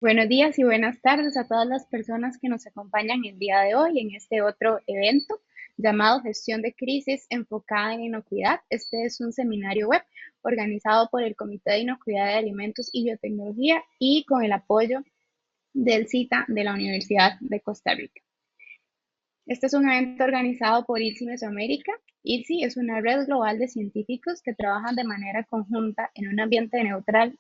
Buenos días y buenas tardes a todas las personas que nos acompañan el día de hoy en este otro evento llamado Gestión de Crisis enfocada en inocuidad. Este es un seminario web organizado por el Comité de Inocuidad de Alimentos y Biotecnología y con el apoyo del CITA de la Universidad de Costa Rica. Este es un evento organizado por ILSI Mesoamérica. ILSI es una red global de científicos que trabajan de manera conjunta en un ambiente neutral,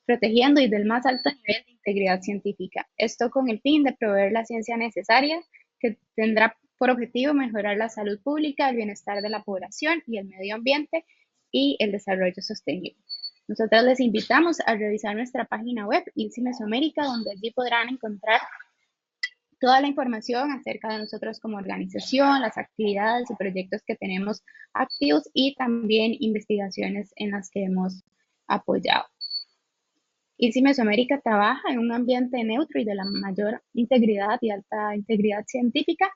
protegiendo y del más alto nivel de integridad científica. Esto con el fin de proveer la ciencia necesaria que tendrá por objetivo mejorar la salud pública, el bienestar de la población y el medio ambiente y el desarrollo sostenible. Nosotros les invitamos a revisar nuestra página web, ILSI Mesoamérica, donde allí podrán encontrar toda la información acerca de nosotros como organización, las actividades y proyectos que tenemos activos y también investigaciones en las que hemos apoyado. ILSI Mesoamérica trabaja en un ambiente neutro y de la mayor integridad y alta integridad científica,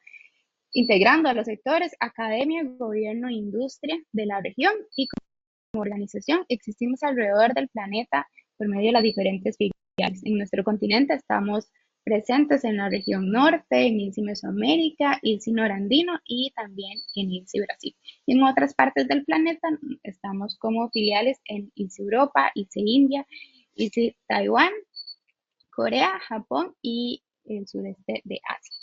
integrando a los sectores academia, gobierno e industria de la región, y como organización existimos alrededor del planeta por medio de las diferentes filiales. En nuestro continente estamos presentes en la región norte, en ILSI Mesoamérica, ILSI Norandino y también en ILSI Brasil. Y en otras partes del planeta estamos como filiales en ILSI Europa, ILSI India, ILSI Taiwán, Corea, Japón y el sudeste de Asia.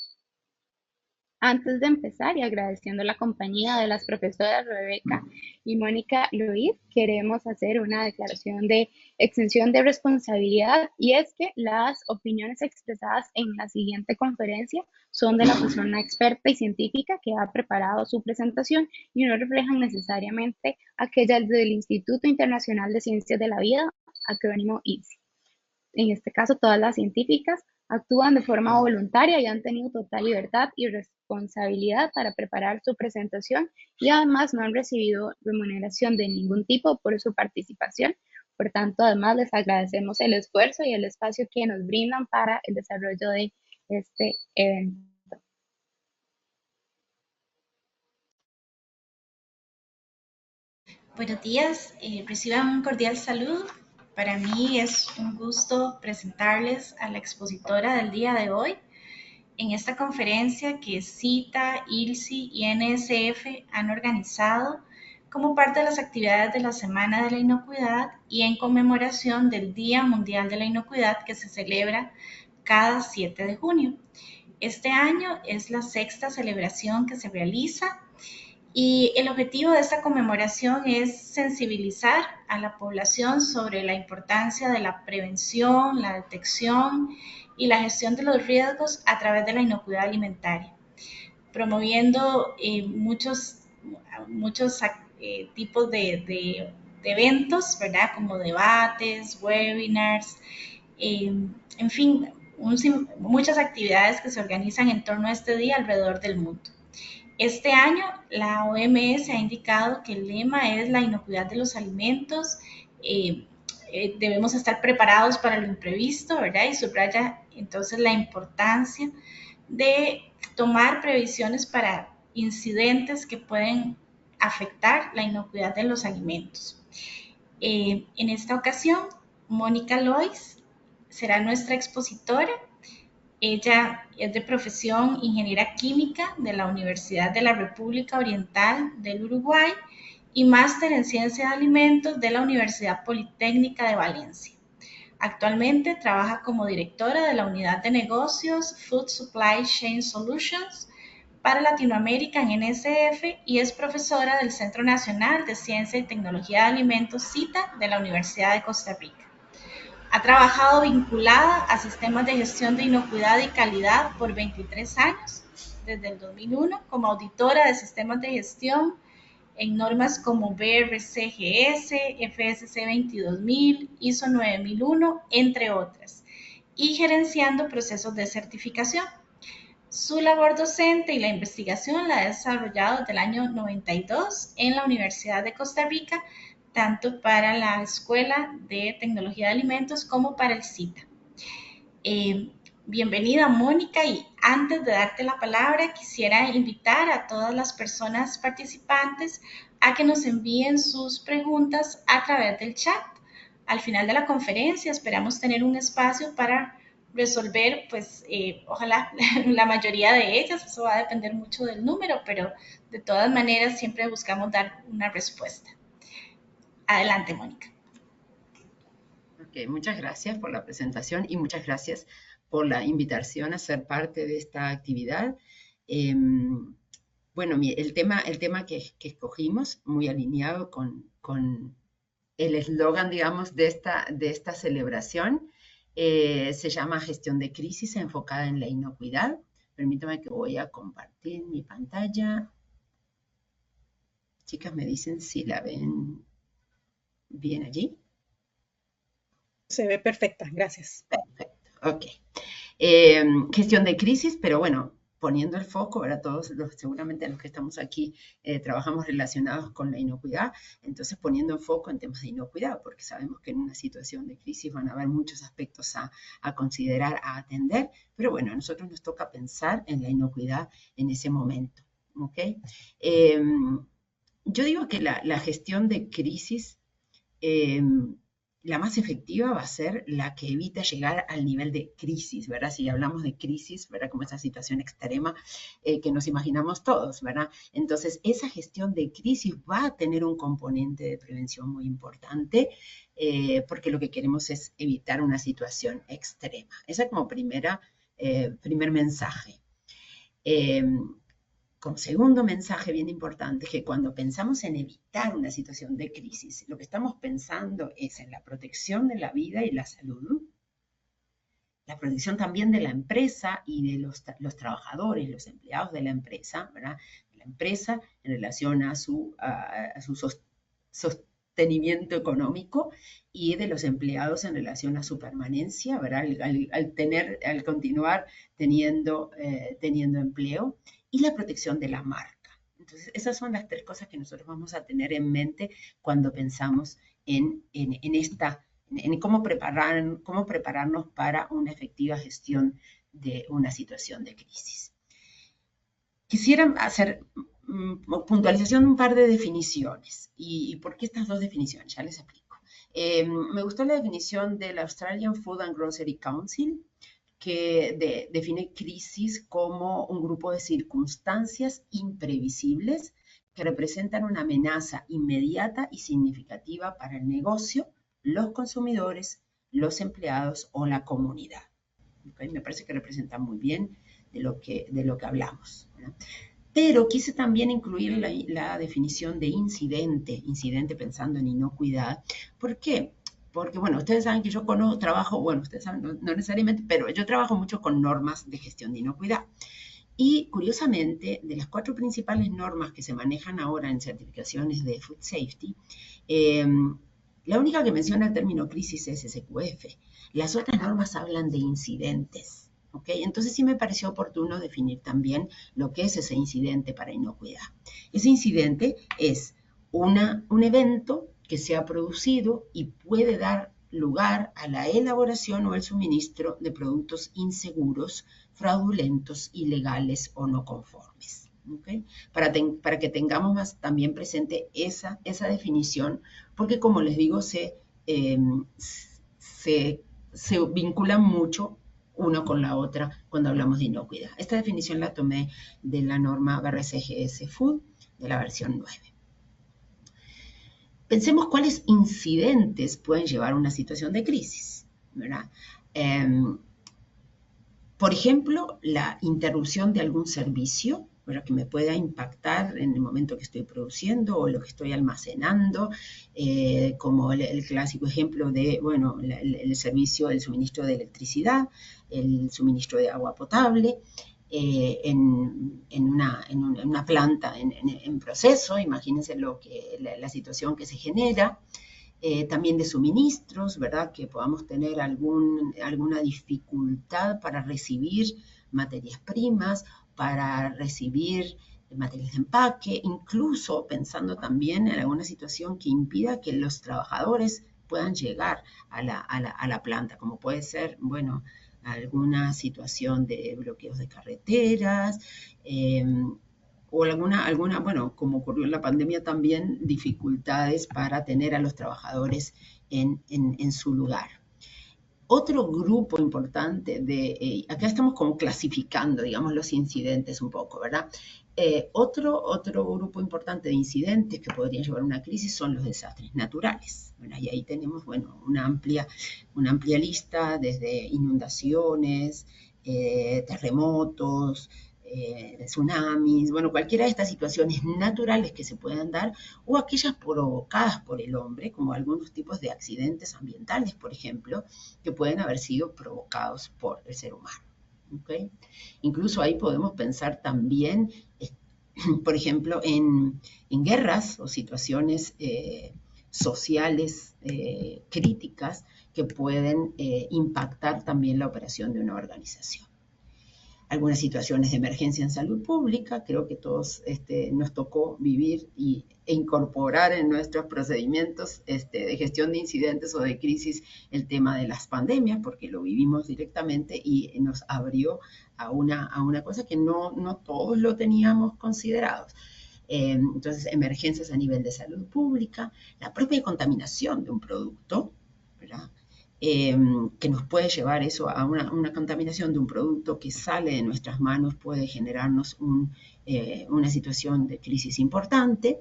Antes de empezar y agradeciendo la compañía de las profesoras Rebeca y Mónica Luis, queremos hacer una declaración de exención de responsabilidad, y es que las opiniones expresadas en la siguiente conferencia son de la persona experta y científica que ha preparado su presentación y no reflejan necesariamente aquellas del Instituto Internacional de Ciencias de la Vida, acrónimo INSI. En este caso, todas las científicas actúan de forma voluntaria y han tenido total libertad y responsabilidad para preparar su presentación, y además no han recibido remuneración de ningún tipo por su participación. Por tanto, además les agradecemos el esfuerzo y el espacio que nos brindan para el desarrollo de este evento. Buenos días, reciban un cordial saludo. Para mí es un gusto presentarles a la expositora del día de hoy en esta conferencia que CITA, ILSI y NSF han organizado como parte de las actividades de la Semana de la Inocuidad y en conmemoración del Día Mundial de la Inocuidad que se celebra cada 7 de junio. Este año es la sexta celebración que se realiza y el objetivo de esta conmemoración es sensibilizar a la población sobre la importancia de la prevención, la detección y la gestión de los riesgos a través de la inocuidad alimentaria, promoviendo muchos tipos de eventos, ¿verdad? Como debates, webinars, en fin, muchas actividades que se organizan en torno a este día alrededor del mundo. Este año, la OMS ha indicado que el lema es la inocuidad de los alimentos. Debemos estar preparados para lo imprevisto, ¿verdad? Y subraya entonces la importancia de tomar previsiones para incidentes que pueden afectar la inocuidad de los alimentos. En esta ocasión, Mónica Lois será nuestra expositora. Ella es de profesión ingeniera química de la Universidad de la República Oriental del Uruguay y máster en ciencia de alimentos de la Universidad Politécnica de Valencia. Actualmente trabaja como directora de la unidad de negocios Food Supply Chain Solutions para Latinoamérica en NSF y es profesora del Centro Nacional de Ciencia y Tecnología de Alimentos CITA de la Universidad de Costa Rica. Ha trabajado vinculada a sistemas de gestión de inocuidad y calidad por 23 años, desde el 2001, como auditora de sistemas de gestión en normas como BRCGS, FSC 22000, ISO 9001, entre otras, y gerenciando procesos de certificación. Su labor docente y la investigación la ha desarrollado desde el año 92 en la Universidad de Costa Rica, tanto para la Escuela de Tecnología de Alimentos como para el CITA. Bienvenida, Mónica, y antes de darte la palabra, quisiera invitar a todas las personas participantes a que nos envíen sus preguntas a través del chat. Al final de la conferencia esperamos tener un espacio para resolver, pues ojalá la mayoría de ellas, eso va a depender mucho del número, pero de todas maneras siempre buscamos dar una respuesta. Adelante, Mónica. Ok, muchas gracias por la presentación y muchas gracias por la invitación a ser parte de esta actividad. Bueno, el tema que escogimos, muy alineado con el eslogan, digamos, de esta celebración, se llama Gestión de Crisis enfocada en la inocuidad. Permítame que voy a compartir mi pantalla. Chicas, me dicen si la ven bien allí. Se ve perfecta, gracias. Perfecto, ok. Gestión de crisis, pero bueno, poniendo el foco, ahora todos seguramente los que estamos aquí trabajamos relacionados con la inocuidad, entonces poniendo el foco en temas de inocuidad, porque sabemos que en una situación de crisis van a haber muchos aspectos a considerar, a atender, pero bueno, a nosotros nos toca pensar en la inocuidad en ese momento, ¿ok? Yo digo que la gestión de crisis la más efectiva va a ser la que evita llegar al nivel de crisis, ¿verdad? Si hablamos de crisis, ¿verdad? Como esa situación extrema que nos imaginamos todos, ¿verdad? Entonces, esa gestión de crisis va a tener un componente de prevención muy importante porque lo que queremos es evitar una situación extrema. Ese es como primer mensaje. Como segundo mensaje bien importante, que cuando pensamos en evitar una situación de crisis, lo que estamos pensando es en la protección de la vida y la salud, la protección también de la empresa y de los trabajadores, los empleados de la empresa, ¿verdad? La empresa en relación a su sostenimiento económico y de los empleados en relación a su permanencia, ¿verdad? Al continuar teniendo empleo y la protección de la marca. Entonces, esas son las tres cosas que nosotros vamos a tener en mente cuando pensamos en cómo prepararnos para una efectiva gestión de una situación de crisis. Quisiera hacer puntualización de un par de definiciones. ¿Y por qué estas dos definiciones? Ya les explico. Me gustó la definición del Australian Food and Grocery Council, que define crisis como un grupo de circunstancias imprevisibles que representan una amenaza inmediata y significativa para el negocio, los consumidores, los empleados o la comunidad. ¿Okay? Me parece que representa muy bien de lo que hablamos, ¿verdad? Pero quise también incluir la definición de incidente pensando en inocuidad. ¿Por qué? Porque, bueno, ustedes saben que yo trabajo, bueno, ustedes saben, no necesariamente, pero yo trabajo mucho con normas de gestión de inocuidad. Y, curiosamente, de las 4 principales normas que se manejan ahora en certificaciones de Food Safety, la única que menciona el término crisis es SQF. Las otras normas hablan de incidentes. ¿Okay? Entonces sí me pareció oportuno definir también lo que es ese incidente para inocuidad. Ese incidente es un evento que se ha producido y puede dar lugar a la elaboración o el suministro de productos inseguros, fraudulentos, ilegales o no conformes. ¿Okay? Para que tengamos más también presente esa definición, porque como les digo, se vinculan mucho uno con la otra cuando hablamos de inocuidad. Esta definición la tomé de la norma BRCGS Food de la versión 9. Pensemos cuáles incidentes pueden llevar a una situación de crisis, ¿verdad? Por ejemplo, la interrupción de algún servicio, ¿verdad? Que me pueda impactar en el momento que estoy produciendo o lo que estoy almacenando, como el clásico ejemplo de, bueno, el servicio, el suministro de electricidad, el suministro de agua potable, en una planta en proceso, imagínense la situación que se genera. También de suministros, ¿verdad? Que podamos tener alguna dificultad para recibir materias primas, para recibir materiales de empaque, incluso pensando también en alguna situación que impida que los trabajadores puedan llegar a la planta, como puede ser, bueno, alguna situación de bloqueos de carreteras, o alguna, bueno, como ocurrió en la pandemia también, dificultades para tener a los trabajadores en su lugar. Otro grupo importante acá estamos como clasificando, digamos, los incidentes un poco, ¿verdad? Otro grupo importante de incidentes que podrían llevar a una crisis son los desastres naturales, ¿verdad? Y ahí tenemos, bueno, una amplia lista, desde inundaciones, terremotos, tsunamis, bueno, cualquiera de estas situaciones naturales que se puedan dar o aquellas provocadas por el hombre, como algunos tipos de accidentes ambientales, por ejemplo, que pueden haber sido provocados por el ser humano. ¿Okay? Incluso ahí podemos pensar también, por ejemplo, en guerras o situaciones sociales críticas que pueden impactar también la operación de una organización. Algunas situaciones de emergencia en salud pública, creo que todos nos tocó vivir e incorporar en nuestros procedimientos de gestión de incidentes o de crisis el tema de las pandemias, porque lo vivimos directamente y nos abrió a una cosa que no todos lo teníamos considerados. Entonces, emergencias a nivel de salud pública, la propia contaminación de un producto, ¿verdad? Que nos puede llevar eso a una contaminación de un producto que sale de nuestras manos, puede generarnos una situación de crisis importante.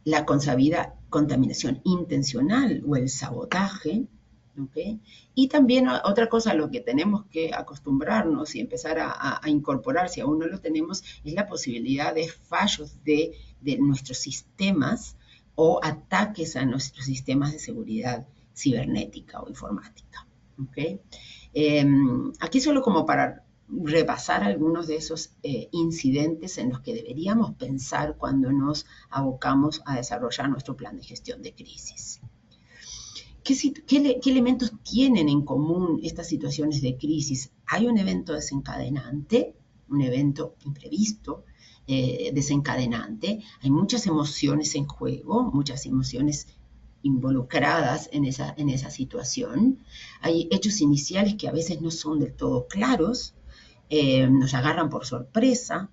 La consabida contaminación intencional o el sabotaje, ¿okay? Y también otra cosa a lo que tenemos que acostumbrarnos y empezar a incorporar, si aún no lo tenemos, es la posibilidad de fallos de nuestros sistemas o ataques a nuestros sistemas de seguridad cibernética o informática. ¿Okay? Aquí solo como para repasar algunos de esos incidentes en los que deberíamos pensar cuando nos abocamos a desarrollar nuestro plan de gestión de crisis. ¿Qué elementos tienen en común estas situaciones de crisis? Hay un evento desencadenante, un evento imprevisto, desencadenante. Hay muchas emociones en juego, muchas emociones involucradas en esa situación. Hay hechos iniciales que a veces no son del todo claros, nos agarran por sorpresa,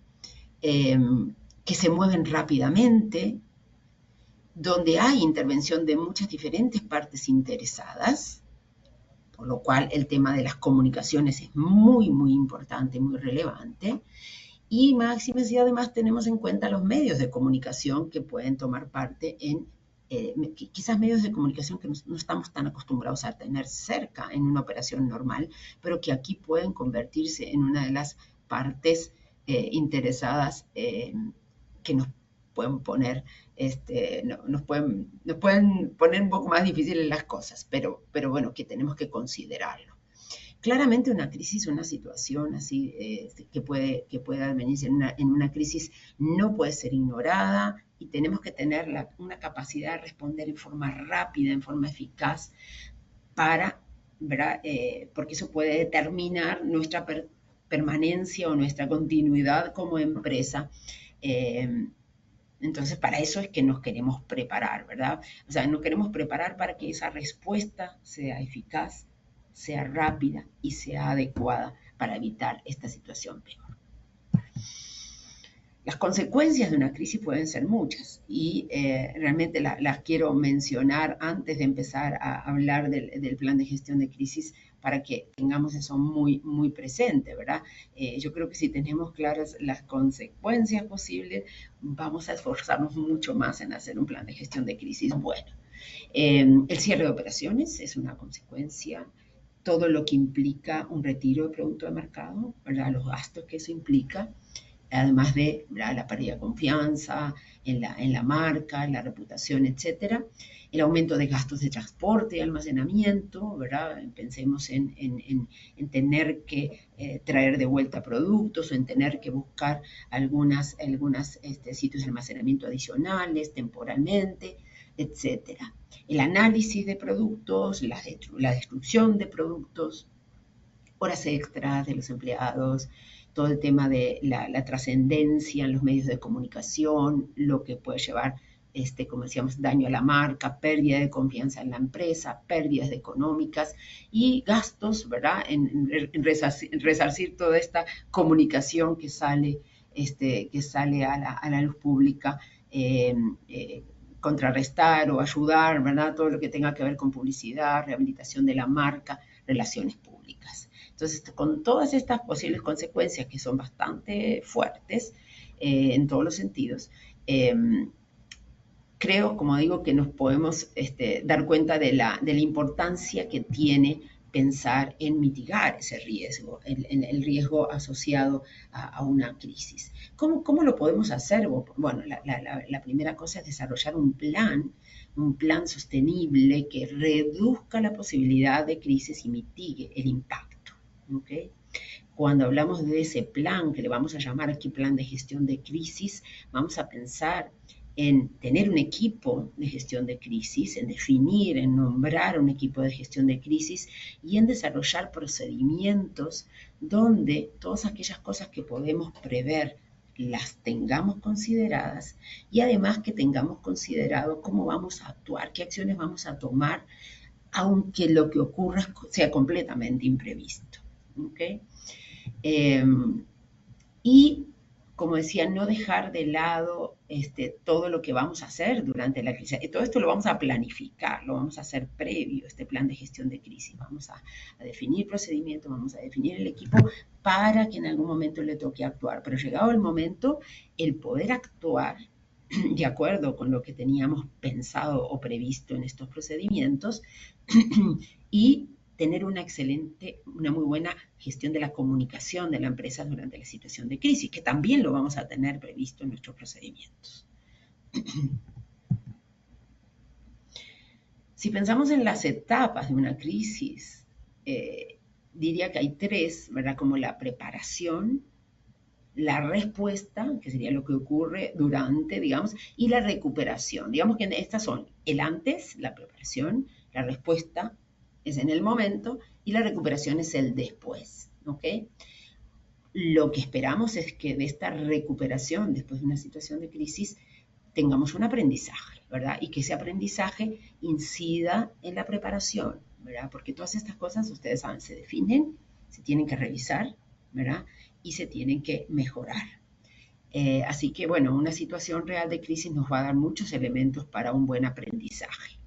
que se mueven rápidamente, donde hay intervención de muchas diferentes partes interesadas, por lo cual el tema de las comunicaciones es muy, muy importante, muy relevante. Y máxime si además tenemos en cuenta los medios de comunicación que pueden tomar parte en quizás medios de comunicación que no estamos tan acostumbrados a tener cerca en una operación normal, pero que aquí pueden convertirse en una de las partes interesadas que nos pueden poner, nos pueden poner un poco más difíciles las cosas, pero bueno, que tenemos que considerarlo. Claramente una crisis, una situación así que pueda venirse en una crisis no puede ser ignorada y tenemos que tener una capacidad de responder en forma rápida, en forma eficaz, ¿verdad? Porque eso puede determinar nuestra permanencia o nuestra continuidad como empresa. Entonces, para eso es que nos queremos preparar, ¿verdad? O sea, nos queremos preparar para que esa respuesta sea eficaz, sea rápida y sea adecuada para evitar esta situación peor. Las consecuencias de una crisis pueden ser muchas y realmente las quiero mencionar antes de empezar a hablar del plan de gestión de crisis para que tengamos eso muy, muy presente, ¿verdad? Yo creo que si tenemos claras las consecuencias posibles, vamos a esforzarnos mucho más en hacer un plan de gestión de crisis bueno. El cierre de operaciones es una consecuencia, todo lo que implica un retiro de producto de mercado, ¿verdad? Los gastos que eso implica, además de la pérdida de confianza en la marca, en la reputación, etcétera. El aumento de gastos de transporte y almacenamiento, ¿verdad? Pensemos en tener que traer de vuelta productos o en tener que buscar algunas sitios de almacenamiento adicionales temporalmente, etcétera. El análisis de productos, la destrucción de productos, horas extras de los empleados, todo el tema de la trascendencia en los medios de comunicación, lo que puede llevar, como decíamos, daño a la marca, pérdida de confianza en la empresa, pérdidas económicas y gastos, ¿verdad? En resarcir toda esta comunicación que sale a la luz pública contrarrestar o ayudar, ¿verdad? Todo lo que tenga que ver con publicidad, rehabilitación de la marca, relaciones públicas. Entonces, con todas estas posibles consecuencias que son bastante fuertes en todos los sentidos, creo, como digo, que nos podemos dar cuenta de la importancia que tiene pensar en mitigar ese riesgo, el riesgo asociado a una crisis. ¿Cómo lo podemos hacer? Bueno, la primera cosa es desarrollar un plan sostenible que reduzca la posibilidad de crisis y mitigue el impacto. ¿Okay? Cuando hablamos de ese plan, que le vamos a llamar aquí plan de gestión de crisis, vamos a pensar en tener un equipo de gestión de crisis, en definir, en nombrar un equipo de gestión de crisis y en desarrollar procedimientos donde todas aquellas cosas que podemos prever las tengamos consideradas y además que tengamos considerado cómo vamos a actuar, qué acciones vamos a tomar, aunque lo que ocurra sea completamente imprevisto. ¿Okay? Y, como decía, no dejar de lado todo lo que vamos a hacer durante la crisis. Todo esto lo vamos a planificar, lo vamos a hacer previo, este plan de gestión de crisis. Vamos a definir procedimientos, vamos a definir el equipo para que en algún momento le toque actuar. Pero llegado el momento, el poder actuar de acuerdo con lo que teníamos pensado o previsto en estos procedimientos y tener una muy buena gestión de la comunicación de la empresa durante la situación de crisis, que también lo vamos a tener previsto en nuestros procedimientos. Si pensamos en las etapas de una crisis, diría que hay tres, ¿verdad? Como la preparación, la respuesta, que sería lo que ocurre durante, digamos, y la recuperación. Digamos que estas son el antes, la preparación, la respuesta es en el momento y la recuperación es el después, ¿ok? Lo que esperamos es que de esta recuperación después de una situación de crisis tengamos un aprendizaje, ¿verdad? Y que ese aprendizaje incida en la preparación, ¿verdad? Porque todas estas cosas, ustedes saben, se definen, se tienen que revisar, ¿verdad? Y se tienen que mejorar. Así que, bueno, una situación real de crisis nos va a dar muchos elementos para un buen aprendizaje.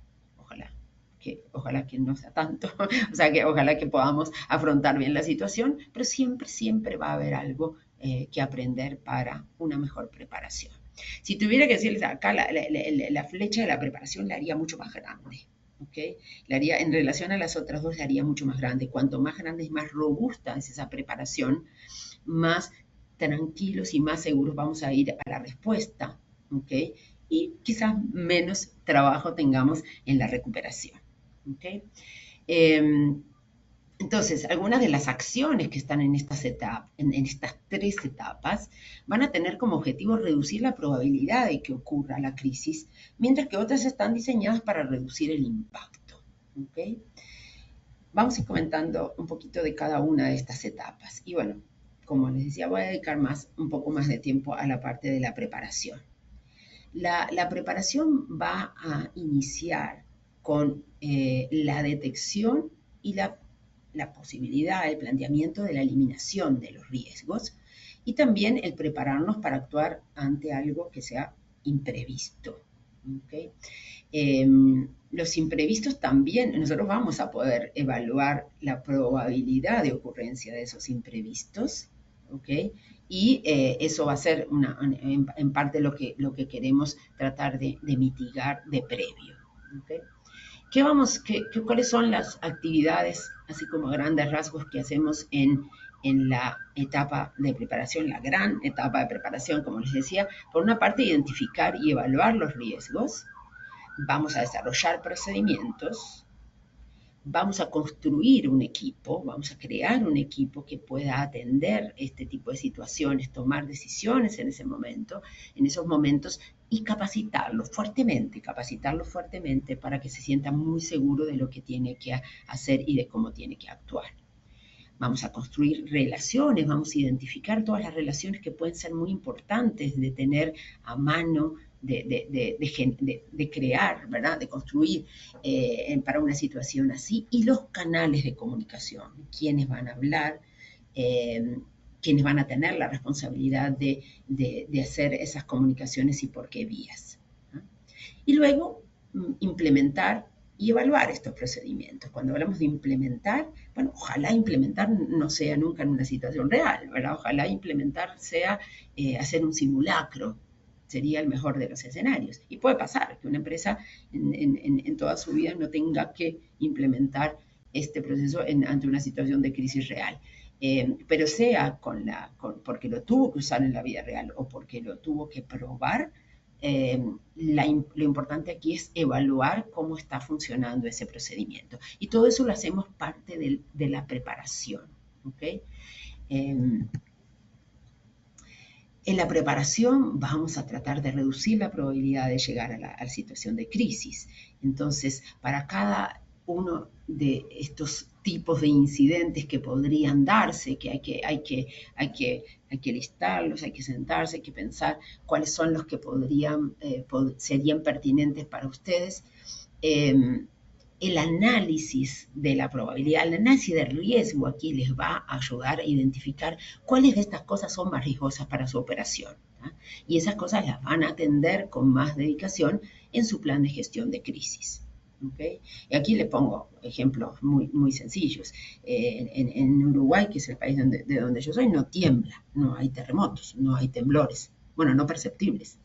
Ojalá que no sea tanto, o sea, que ojalá que podamos afrontar bien la situación, pero siempre va a haber algo que aprender para una mejor preparación. Si tuviera que decirles acá, la flecha de la preparación la haría mucho más grande. ¿Okay? En relación a las otras dos, la haría mucho más grande. Cuanto más grande y más robusta es esa preparación, más tranquilos y más seguros vamos a ir a la respuesta, ¿okay? Y quizás menos trabajo tengamos en la recuperación, ¿okay? Entonces, algunas de las acciones que están en estas tres etapas van a tener como objetivo reducir la probabilidad de que ocurra la crisis, mientras que otras están diseñadas para reducir el impacto, ¿okay? Vamos a ir comentando un poquito de cada una de estas etapas. Y bueno, como les decía, voy a dedicar un poco más de tiempo a la parte de la preparación. La preparación va a iniciar con la detección y la posibilidad, el planteamiento de la eliminación de los riesgos y también el prepararnos para actuar ante algo que sea imprevisto. ¿Okay? Los imprevistos también, nosotros vamos a poder evaluar la probabilidad de ocurrencia de esos imprevistos, ¿okay? Y eso va a ser en parte lo que queremos tratar de mitigar de previo, ¿okay? ¿Cuáles son las actividades, así como grandes rasgos, que hacemos en la etapa de preparación, la gran etapa de preparación, como les decía? Por una parte, identificar y evaluar los riesgos. Vamos a desarrollar procedimientos. Vamos a construir un equipo, vamos a crear un equipo que pueda atender este tipo de situaciones, tomar decisiones en esos momentos y capacitarlos fuertemente para que se sienta muy seguro de lo que tiene que hacer y de cómo tiene que actuar. Vamos a construir relaciones, vamos a identificar todas las relaciones que pueden ser muy importantes de tener a mano, de crear, ¿verdad? De construir para una situación así, y los canales de comunicación, quiénes van a hablar, quiénes van a tener la responsabilidad de hacer esas comunicaciones y por qué vías, ¿no? Y luego implementar y evaluar estos procedimientos. Cuando hablamos de implementar, bueno, ojalá implementar no sea nunca en una situación real, ¿verdad? Ojalá implementar sea hacer un simulacro, sería el mejor de los escenarios. Y puede pasar que una empresa en toda su vida no tenga que implementar este proceso ante una situación de crisis real. Pero sea porque lo tuvo que usar en la vida real o porque lo tuvo que probar, lo importante aquí es evaluar cómo está funcionando ese procedimiento. Y todo eso lo hacemos parte de la preparación. ¿Okay? En la preparación vamos a tratar de reducir la probabilidad de llegar a la situación de crisis. Entonces, para cada uno de estos tipos de incidentes que podrían darse, que hay que listarlos, hay que sentarse, hay que pensar cuáles son los que serían pertinentes para ustedes. El análisis de la probabilidad, el análisis de riesgo aquí les va a ayudar a identificar cuáles de estas cosas son más riesgosas para su operación, ¿no? Y esas cosas las van a atender con más dedicación en su plan de gestión de crisis. ¿Okay? Y aquí le pongo ejemplos muy, muy sencillos. En Uruguay, que es el país de donde yo soy, no tiembla, no hay terremotos, no hay temblores, bueno, no perceptibles.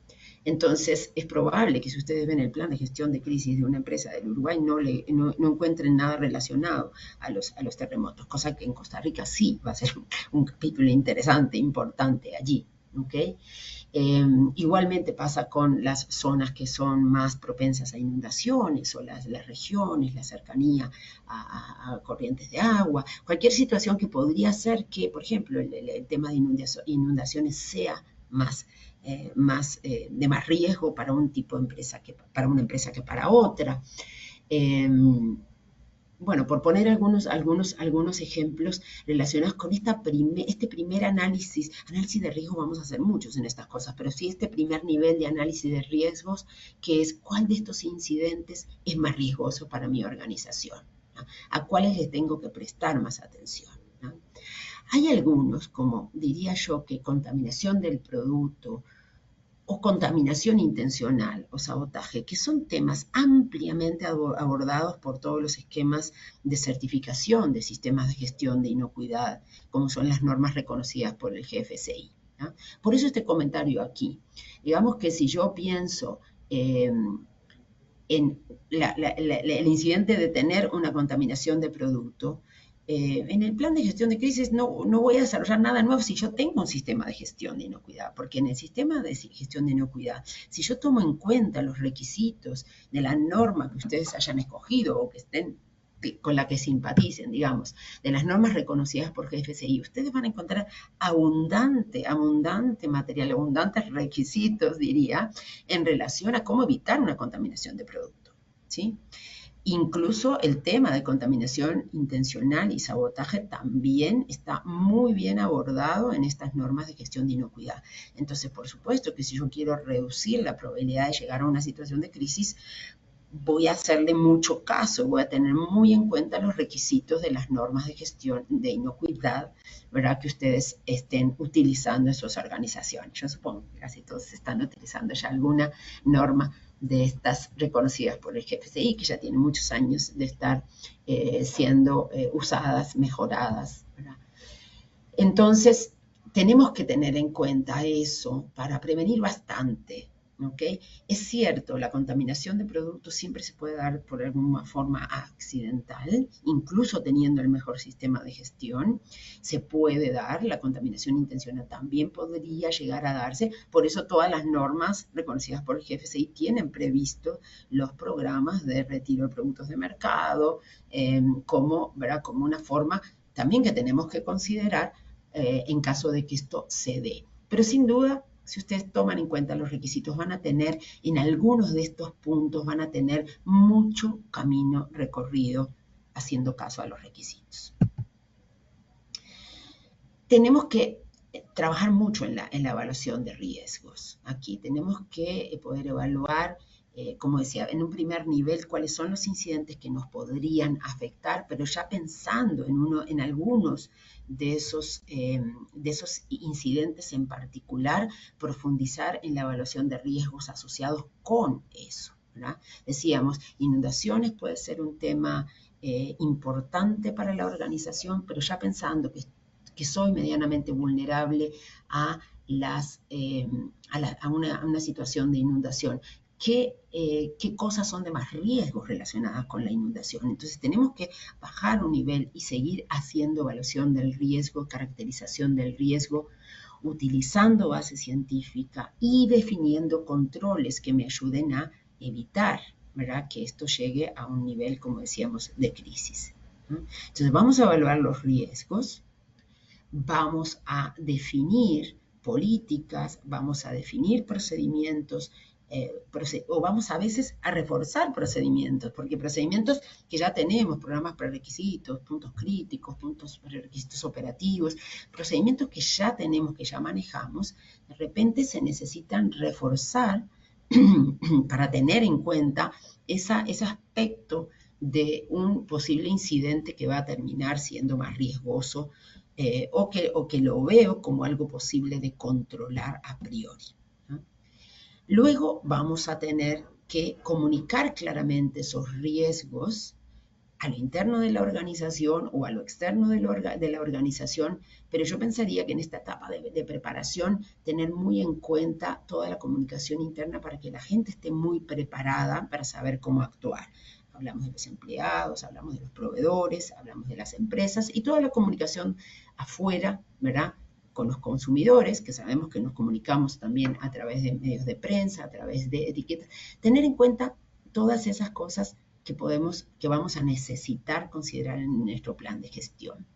Entonces, es probable que si ustedes ven el plan de gestión de crisis de una empresa del Uruguay, no encuentren nada relacionado a los terremotos, cosa que en Costa Rica sí va a ser un capítulo interesante, importante allí. ¿Okay? Igualmente pasa con las zonas que son más propensas a inundaciones o las regiones, la cercanía a corrientes de agua, cualquier situación que podría hacer que, por ejemplo, el tema de inundaciones sea de más riesgo para un tipo de empresa para una empresa que para otra. Bueno, por poner algunos ejemplos relacionados con este primer análisis de riesgo, vamos a hacer muchos en estas cosas, pero sí este primer nivel de análisis de riesgos, que es cuál de estos incidentes es más riesgoso para mi organización, ¿no? A cuáles les tengo que prestar más atención, ¿no? Hay algunos, como diría yo, que contaminación del producto o contaminación intencional o sabotaje, que son temas ampliamente abordados por todos los esquemas de certificación de sistemas de gestión de inocuidad, como son las normas reconocidas por el GFCI, ¿no? Por eso este comentario aquí. Digamos que si yo pienso en el incidente de tener una contaminación de producto, en el plan de gestión de crisis no voy a desarrollar nada nuevo si yo tengo un sistema de gestión de inocuidad, porque en el sistema de gestión de inocuidad, si yo tomo en cuenta los requisitos de la norma que ustedes hayan escogido o que estén con la que simpaticen, digamos, de las normas reconocidas por GFCI, ustedes van a encontrar abundante material, abundantes requisitos, diría, en relación a cómo evitar una contaminación de producto, ¿sí? Incluso el tema de contaminación intencional y sabotaje también está muy bien abordado en estas normas de gestión de inocuidad. Entonces, por supuesto que si yo quiero reducir la probabilidad de llegar a una situación de crisis, voy a hacerle mucho caso, voy a tener muy en cuenta los requisitos de las normas de gestión de inocuidad, ¿verdad? Que ustedes estén utilizando en sus organizaciones. Yo supongo que casi todos están utilizando ya alguna norma de estas reconocidas por el GFCI, que ya tienen muchos años de estar siendo usadas, mejoradas, ¿verdad? Entonces, tenemos que tener en cuenta eso para prevenir bastante, ¿ok? Es cierto, la contaminación de productos siempre se puede dar por alguna forma accidental, incluso teniendo el mejor sistema de gestión, se puede dar, la contaminación intencional también podría llegar a darse, por eso todas las normas reconocidas por el GFCI tienen previsto los programas de retiro de productos de mercado, ¿verdad? Como una forma también que tenemos que considerar en caso de que esto se dé. Pero sin duda, si ustedes toman en cuenta los requisitos, van a tener, en algunos de estos puntos, van a tener mucho camino recorrido haciendo caso a los requisitos. Tenemos que trabajar mucho en la evaluación de riesgos. Aquí tenemos que poder evaluar, como decía, en un primer nivel cuáles son los incidentes que nos podrían afectar, pero ya pensando en algunos de esos incidentes en particular, profundizar en la evaluación de riesgos asociados con eso. ¿verdad? Decíamos, inundaciones puede ser un tema importante para la organización, pero ya pensando que soy medianamente vulnerable a, una situación de inundación. ¿Qué cosas son de más riesgo relacionadas con la inundación? Entonces tenemos que bajar un nivel y seguir haciendo evaluación del riesgo, caracterización del riesgo, utilizando base científica y definiendo controles que me ayuden a evitar, ¿verdad?, que esto llegue a un nivel, como decíamos, de crisis. Entonces vamos a evaluar los riesgos, vamos a definir políticas, vamos a definir procedimientos, o vamos a veces a reforzar procedimientos, porque procedimientos que ya tenemos, programas prerequisitos, puntos críticos, puntos prerequisitos operativos, procedimientos que ya tenemos, que ya manejamos, de repente se necesitan reforzar para tener en cuenta ese aspecto de un posible incidente que va a terminar siendo más riesgoso, o que lo veo como algo posible de controlar a priori, ¿no? Luego vamos a tener que comunicar claramente esos riesgos a lo interno de la organización o a lo externo de la organización, pero yo pensaría que en esta etapa de preparación tener muy en cuenta toda la comunicación interna para que la gente esté muy preparada para saber cómo actuar. Hablamos de los empleados, hablamos de los proveedores, hablamos de las empresas y toda la comunicación afuera, ¿verdad?, con los consumidores, que sabemos que nos comunicamos también a través de medios de prensa, a través de etiquetas. Tener en cuenta todas esas cosas que vamos a necesitar considerar en nuestro plan de gestión.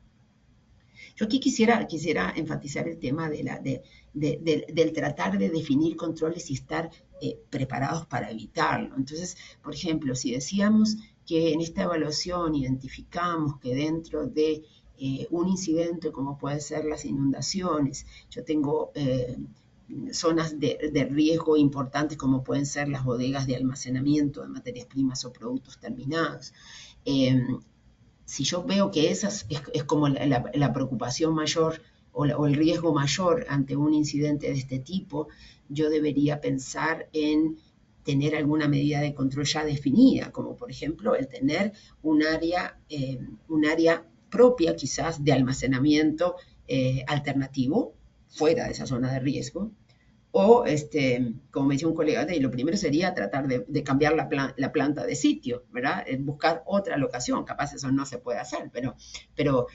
Yo aquí quisiera enfatizar el tema del tratar de definir controles y estar preparados para evitarlo. Entonces, por ejemplo, si decíamos que en esta evaluación identificamos que dentro de un incidente como puede ser las inundaciones, yo tengo zonas de riesgo importantes como pueden ser las bodegas de almacenamiento de materias primas o productos terminados. Si yo veo que esa es como la preocupación mayor o el riesgo mayor ante un incidente de este tipo, yo debería pensar en tener alguna medida de control ya definida, como por ejemplo el tener un área propia quizás de almacenamiento alternativo fuera de esa zona de riesgo, o, como me decía un colega, lo primero sería tratar de cambiar la planta de sitio, ¿verdad? Buscar otra locación, capaz eso no se puede hacer, pero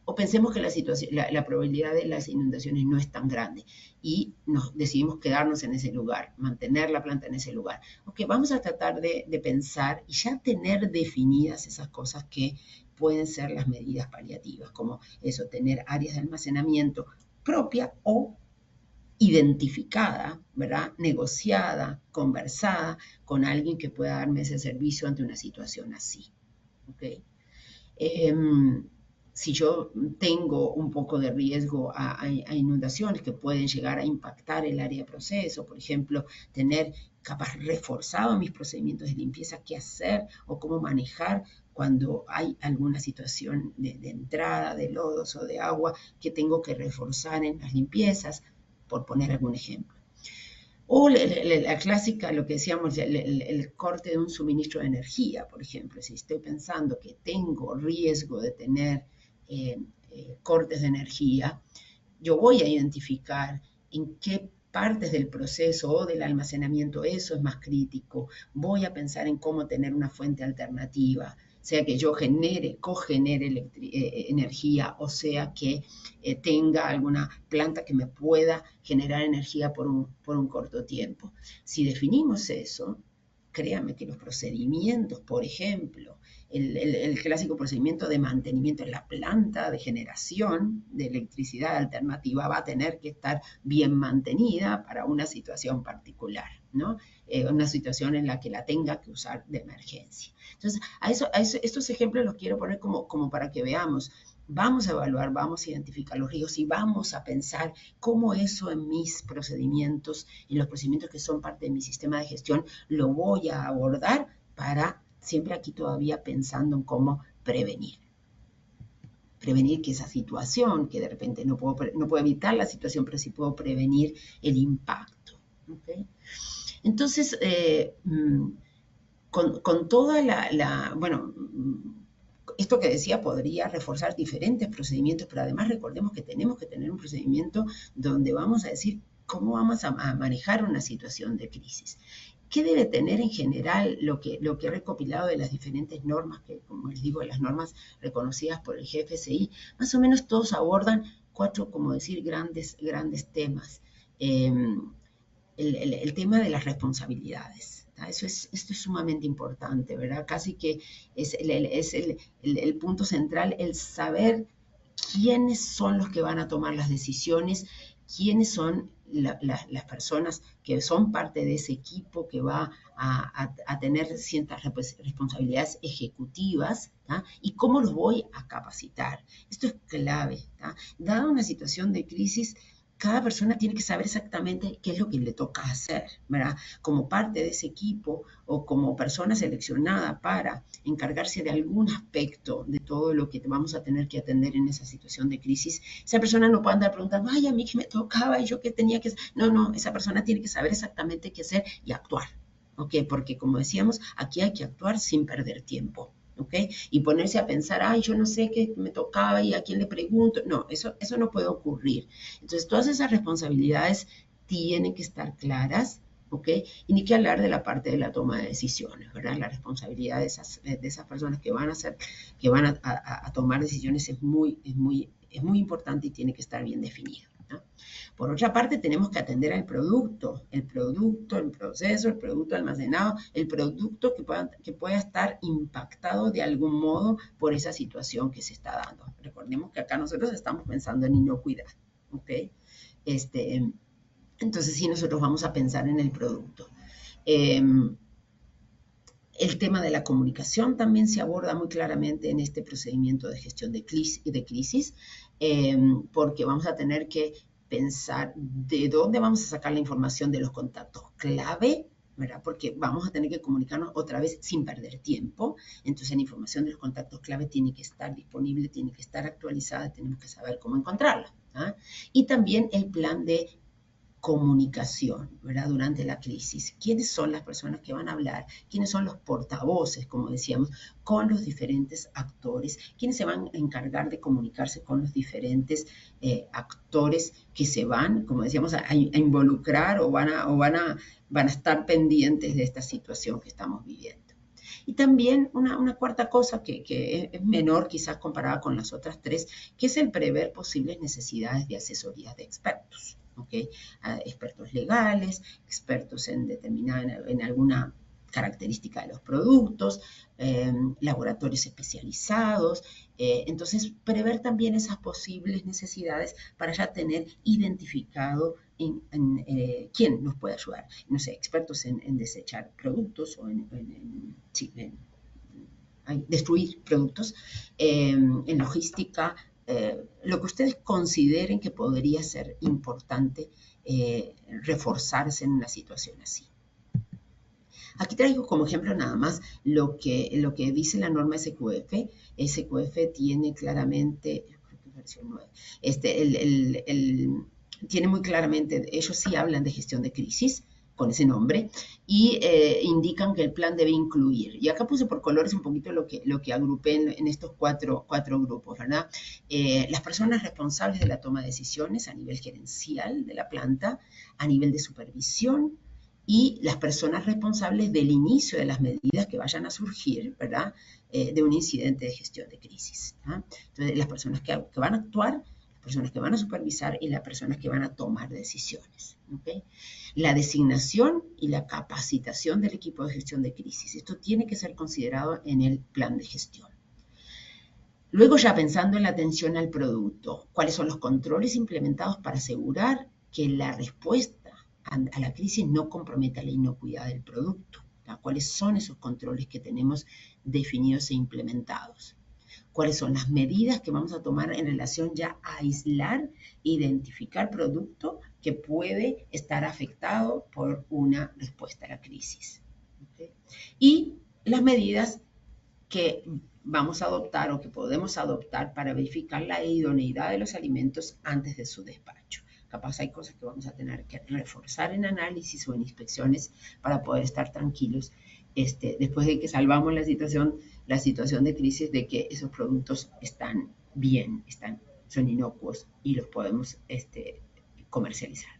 o pensemos que la probabilidad de las inundaciones no es tan grande y decidimos quedarnos en ese lugar, mantener la planta en ese lugar. Ok, vamos a tratar de pensar y ya tener definidas esas cosas que pueden ser las medidas paliativas, como eso, tener áreas de almacenamiento propia o identificada, ¿verdad?, negociada, conversada con alguien que pueda darme ese servicio ante una situación así. ¿Okay? Si yo tengo un poco de riesgo a inundaciones que pueden llegar a impactar el área de proceso, por ejemplo, tener capaz reforzado mis procedimientos de limpieza, qué hacer o cómo manejar cuando hay alguna situación de entrada de lodos o de agua que tengo que reforzar en las limpiezas, por poner algún ejemplo. O la clásica, lo que decíamos, el corte de un suministro de energía, por ejemplo. Si estoy pensando que tengo riesgo de tener cortes de energía, yo voy a identificar en qué partes del proceso o del almacenamiento eso es más crítico. Voy a pensar en cómo tener una fuente alternativa, sea que yo cogenere energía, o sea que tenga alguna planta que me pueda generar energía por un corto tiempo. Si definimos eso, créame que los procedimientos, por ejemplo, el clásico procedimiento de mantenimiento en la planta de generación de electricidad alternativa va a tener que estar bien mantenida para una situación particular, ¿no? Una situación en la que la tenga que usar de emergencia. Entonces, estos ejemplos los quiero poner como para que veamos. Vamos a evaluar, vamos a identificar los riesgos y vamos a pensar cómo eso en mis procedimientos, en los procedimientos que son parte de mi sistema de gestión, lo voy a abordar para siempre aquí todavía pensando en cómo prevenir. Prevenir que esa situación, que de repente no puedo evitar la situación, pero sí puedo prevenir el impacto. ¿Okay? Entonces, con toda bueno, esto que decía podría reforzar diferentes procedimientos, pero además recordemos que tenemos que tener un procedimiento donde vamos a decir cómo vamos a manejar una situación de crisis. ¿Qué debe tener en general lo que he recopilado de las diferentes normas, que como les digo, las normas reconocidas por el GFCI? Más o menos todos abordan 4, como decir, grandes temas. El tema de las responsabilidades. Esto es sumamente importante, ¿verdad? Casi que es el punto central, el saber quiénes son los que van a tomar las decisiones, quiénes son las personas que son parte de ese equipo que va a tener ciertas responsabilidades ejecutivas, ¿tá? Y cómo los voy a capacitar. Esto es clave, ¿tá? Dada una situación de crisis, cada persona tiene que saber exactamente qué es lo que le toca hacer, ¿verdad? Como parte de ese equipo o como persona seleccionada para encargarse de algún aspecto de todo lo que vamos a tener que atender en esa situación de crisis. Esa persona no puede andar preguntando, ay, a mí qué me tocaba y yo qué tenía que hacer. No, esa persona tiene que saber exactamente qué hacer y actuar, ¿ok? Porque como decíamos, aquí hay que actuar sin perder tiempo. ¿ok? Y ponerse a pensar, ay, yo no sé qué me tocaba y a quién le pregunto. No, eso no puede ocurrir. Entonces, todas esas responsabilidades tienen que estar claras, ¿ok? Y ni que hablar de la parte de la toma de decisiones, ¿verdad? La responsabilidad de esas personas que van a tomar decisiones es muy importante y tiene que estar bien definido, ¿no? Por otra parte, tenemos que atender al producto, el proceso, el producto almacenado, el producto que pueda estar impactado de algún modo por esa situación que se está dando. Recordemos que acá nosotros estamos pensando en inocuidad, ¿ok? Entonces, sí, nosotros vamos a pensar en el producto. El tema de la comunicación también se aborda muy claramente en este procedimiento de gestión de crisis, porque vamos a tener que pensar de dónde vamos a sacar la información de los contactos clave, ¿verdad? Porque vamos a tener que comunicarnos otra vez sin perder tiempo. Entonces, la información de los contactos clave tiene que estar disponible, tiene que estar actualizada, tenemos que saber cómo encontrarla, ¿ah? Y también el plan de comunicación, ¿verdad? Durante la crisis. ¿Quiénes son las personas que van a hablar? ¿Quiénes son los portavoces, como decíamos, con los diferentes actores? ¿Quiénes se van a encargar de comunicarse con los diferentes actores que se van, como decíamos, a involucrar o van a estar pendientes de esta situación que estamos viviendo? Y también una cuarta cosa que es menor quizás comparada con las otras tres, que es el prever posibles necesidades de asesoría de expertos. ¿Okay? Expertos legales, expertos en alguna característica de los productos, laboratorios especializados. Entonces, prever también esas posibles necesidades para ya tener identificado quién nos puede ayudar. No sé, expertos en desechar productos o en destruir productos, en logística, lo que ustedes consideren que podría ser importante reforzarse en una situación así. Aquí traigo como ejemplo nada más lo que dice la norma SQF. SQF tiene claramente, creo que versión 9, tiene muy claramente, ellos sí hablan de gestión de crisis, con ese nombre, y indican que el plan debe incluir. Y acá puse por colores un poquito lo que agrupé en estos cuatro grupos, ¿verdad? Las personas responsables de la toma de decisiones a nivel gerencial de la planta, a nivel de supervisión, y las personas responsables del inicio de las medidas que vayan a surgir, ¿verdad? De un incidente de gestión de crisis, ¿ah? Entonces, las personas que van a actuar, las personas que van a supervisar y las personas que van a tomar decisiones, ¿ok? La designación y la capacitación del equipo de gestión de crisis. Esto tiene que ser considerado en el plan de gestión. Luego, ya pensando en la atención al producto, ¿cuáles son los controles implementados para asegurar que la respuesta a la crisis no comprometa la inocuidad del producto? ¿Cuáles son esos controles que tenemos definidos e implementados? ¿Cuáles son las medidas que vamos a tomar en relación ya a aislar e identificar producto que puede estar afectado por una respuesta a la crisis? ¿Okay? Y las medidas que vamos a adoptar o que podemos adoptar para verificar la idoneidad de los alimentos antes de su despacho. capaz hay cosas que vamos a tener que reforzar en análisis o en inspecciones para poder estar tranquilos después de que salvamos la situación de crisis, de que esos productos están bien, son inocuos y los podemos comercializar.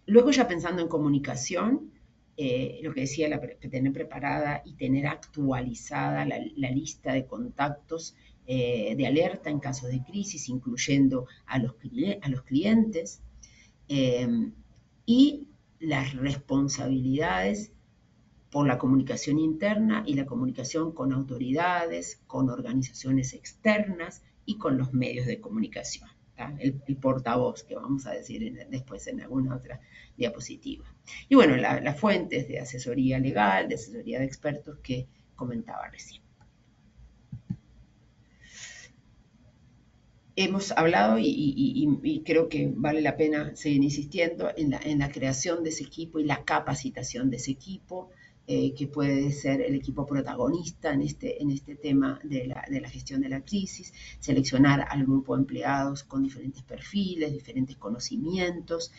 Luego, ya pensando en comunicación, lo que decía, tener preparada y tener actualizada la lista de contactos de alerta en caso de crisis, incluyendo a los clientes, y las responsabilidades por la comunicación interna y la comunicación con autoridades, con organizaciones externas y con los medios de comunicación. El portavoz, que vamos a decir después en alguna otra diapositiva. Y bueno, las fuentes de asesoría legal, de asesoría de expertos que comentaba recién. Hemos hablado y creo que vale la pena seguir insistiendo en la creación de ese equipo y la capacitación de ese equipo, que puede ser el equipo protagonista en este tema de la gestión de la crisis, seleccionar al grupo de empleados con diferentes perfiles, diferentes conocimientos,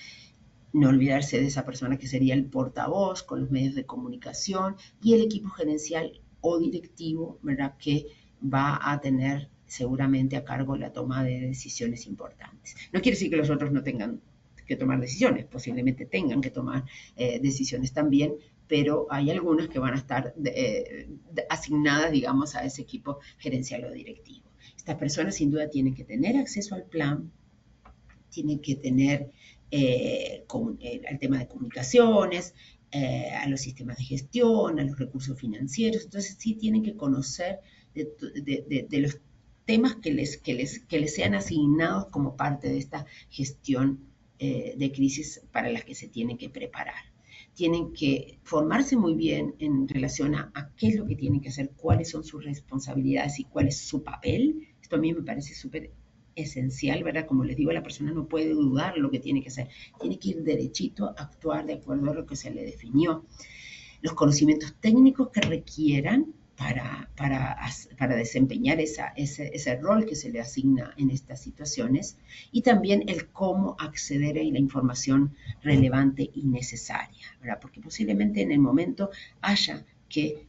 no olvidarse de esa persona que sería el portavoz con los medios de comunicación y el equipo gerencial o directivo, ¿verdad?, que va a tener seguramente a cargo la toma de decisiones importantes. No quiere decir que los otros no tengan que tomar decisiones, posiblemente tengan que tomar decisiones también, pero hay algunas que van a estar asignadas, digamos, a ese equipo gerencial o directivo. Estas personas sin duda tienen que tener acceso al plan, tienen que tener al tema de comunicaciones, a los sistemas de gestión, a los recursos financieros. Entonces sí tienen que conocer de los temas que les sean asignados como parte de esta gestión de crisis para las que se tienen que preparar. Tienen que formarse muy bien en relación a qué es lo que tienen que hacer, cuáles son sus responsabilidades y cuál es su papel. Esto a mí me parece súper esencial, ¿verdad? Como les digo, la persona no puede dudar lo que tiene que hacer. Tiene que ir derechito a actuar de acuerdo a lo que se le definió. Los conocimientos técnicos que requieran para desempeñar ese rol que se le asigna en estas situaciones, y también el cómo acceder a la información relevante y necesaria, ¿verdad? Porque posiblemente en el momento haya que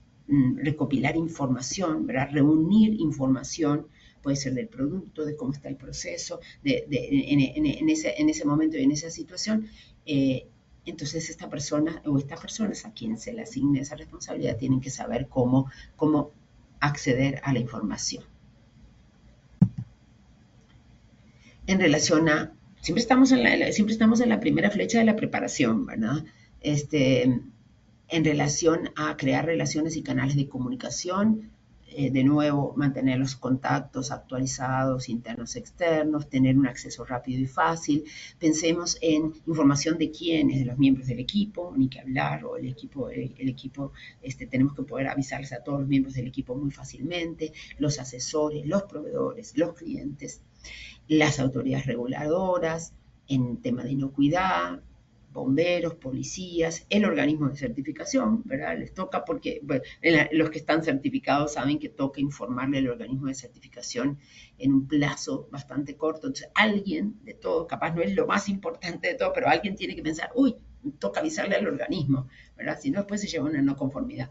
recopilar información, ¿verdad?, reunir información, puede ser del producto, de cómo está el proceso, en ese momento y en esa situación. Entonces esta persona o estas personas a quien se le asigne esa responsabilidad tienen que saber cómo acceder a la información. En relación a, siempre estamos en la primera flecha de la preparación, ¿verdad? En relación a crear relaciones y canales de comunicación, de nuevo, mantener los contactos actualizados, internos, externos, tener un acceso rápido y fácil. Pensemos en información de quiénes, de los miembros del equipo, ni que hablar, o el equipo, tenemos que poder avisarles a todos los miembros del equipo muy fácilmente, los asesores, los proveedores, los clientes, las autoridades reguladoras, en tema de inocuidad, bomberos, policías, el organismo de certificación, ¿verdad? Les toca porque bueno, los que están certificados saben que toca informarle al organismo de certificación en un plazo bastante corto. Entonces, alguien de todo, capaz no es lo más importante de todo, pero alguien tiene que pensar, uy, toca avisarle al organismo, ¿verdad? Si no, después se lleva una no conformidad.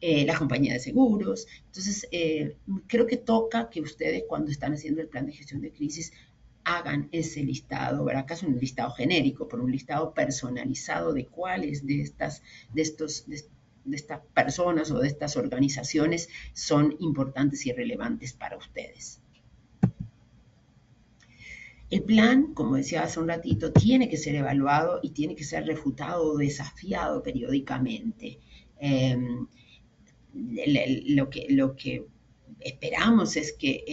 La compañía de seguros. Entonces, creo que toca que ustedes, cuando están haciendo el plan de gestión de crisis, hagan ese listado, ¿verdad? Acá es un listado genérico, pero un listado personalizado de cuáles de estas personas o de estas organizaciones son importantes y relevantes para ustedes. El plan, como decía hace un ratito, tiene que ser evaluado y tiene que ser refutado o desafiado periódicamente. Lo que esperamos es que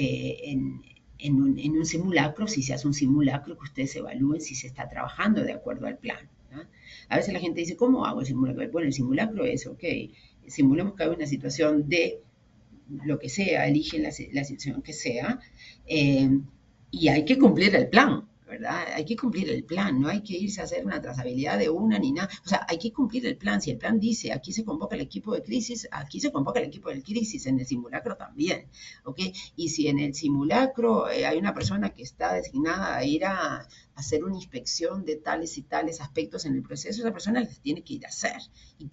en un simulacro, si se hace un simulacro, que ustedes evalúen si se está trabajando de acuerdo al plan, ¿no? A veces la gente dice, ¿cómo hago el simulacro? Bueno, el simulacro es, ok, simulemos que hay una situación de lo que sea, eligen la situación que sea, y hay que cumplir el plan, ¿verdad? Hay que cumplir el plan, no hay que irse a hacer una trazabilidad de una ni nada. O sea, hay que cumplir el plan. Si el plan dice, aquí se convoca el equipo de crisis, aquí se convoca el equipo de crisis, en el simulacro también, ¿ok? Y si en el simulacro hay una persona que está designada a ir a hacer una inspección de tales y tales aspectos en el proceso, esa persona les tiene que ir a hacer. Y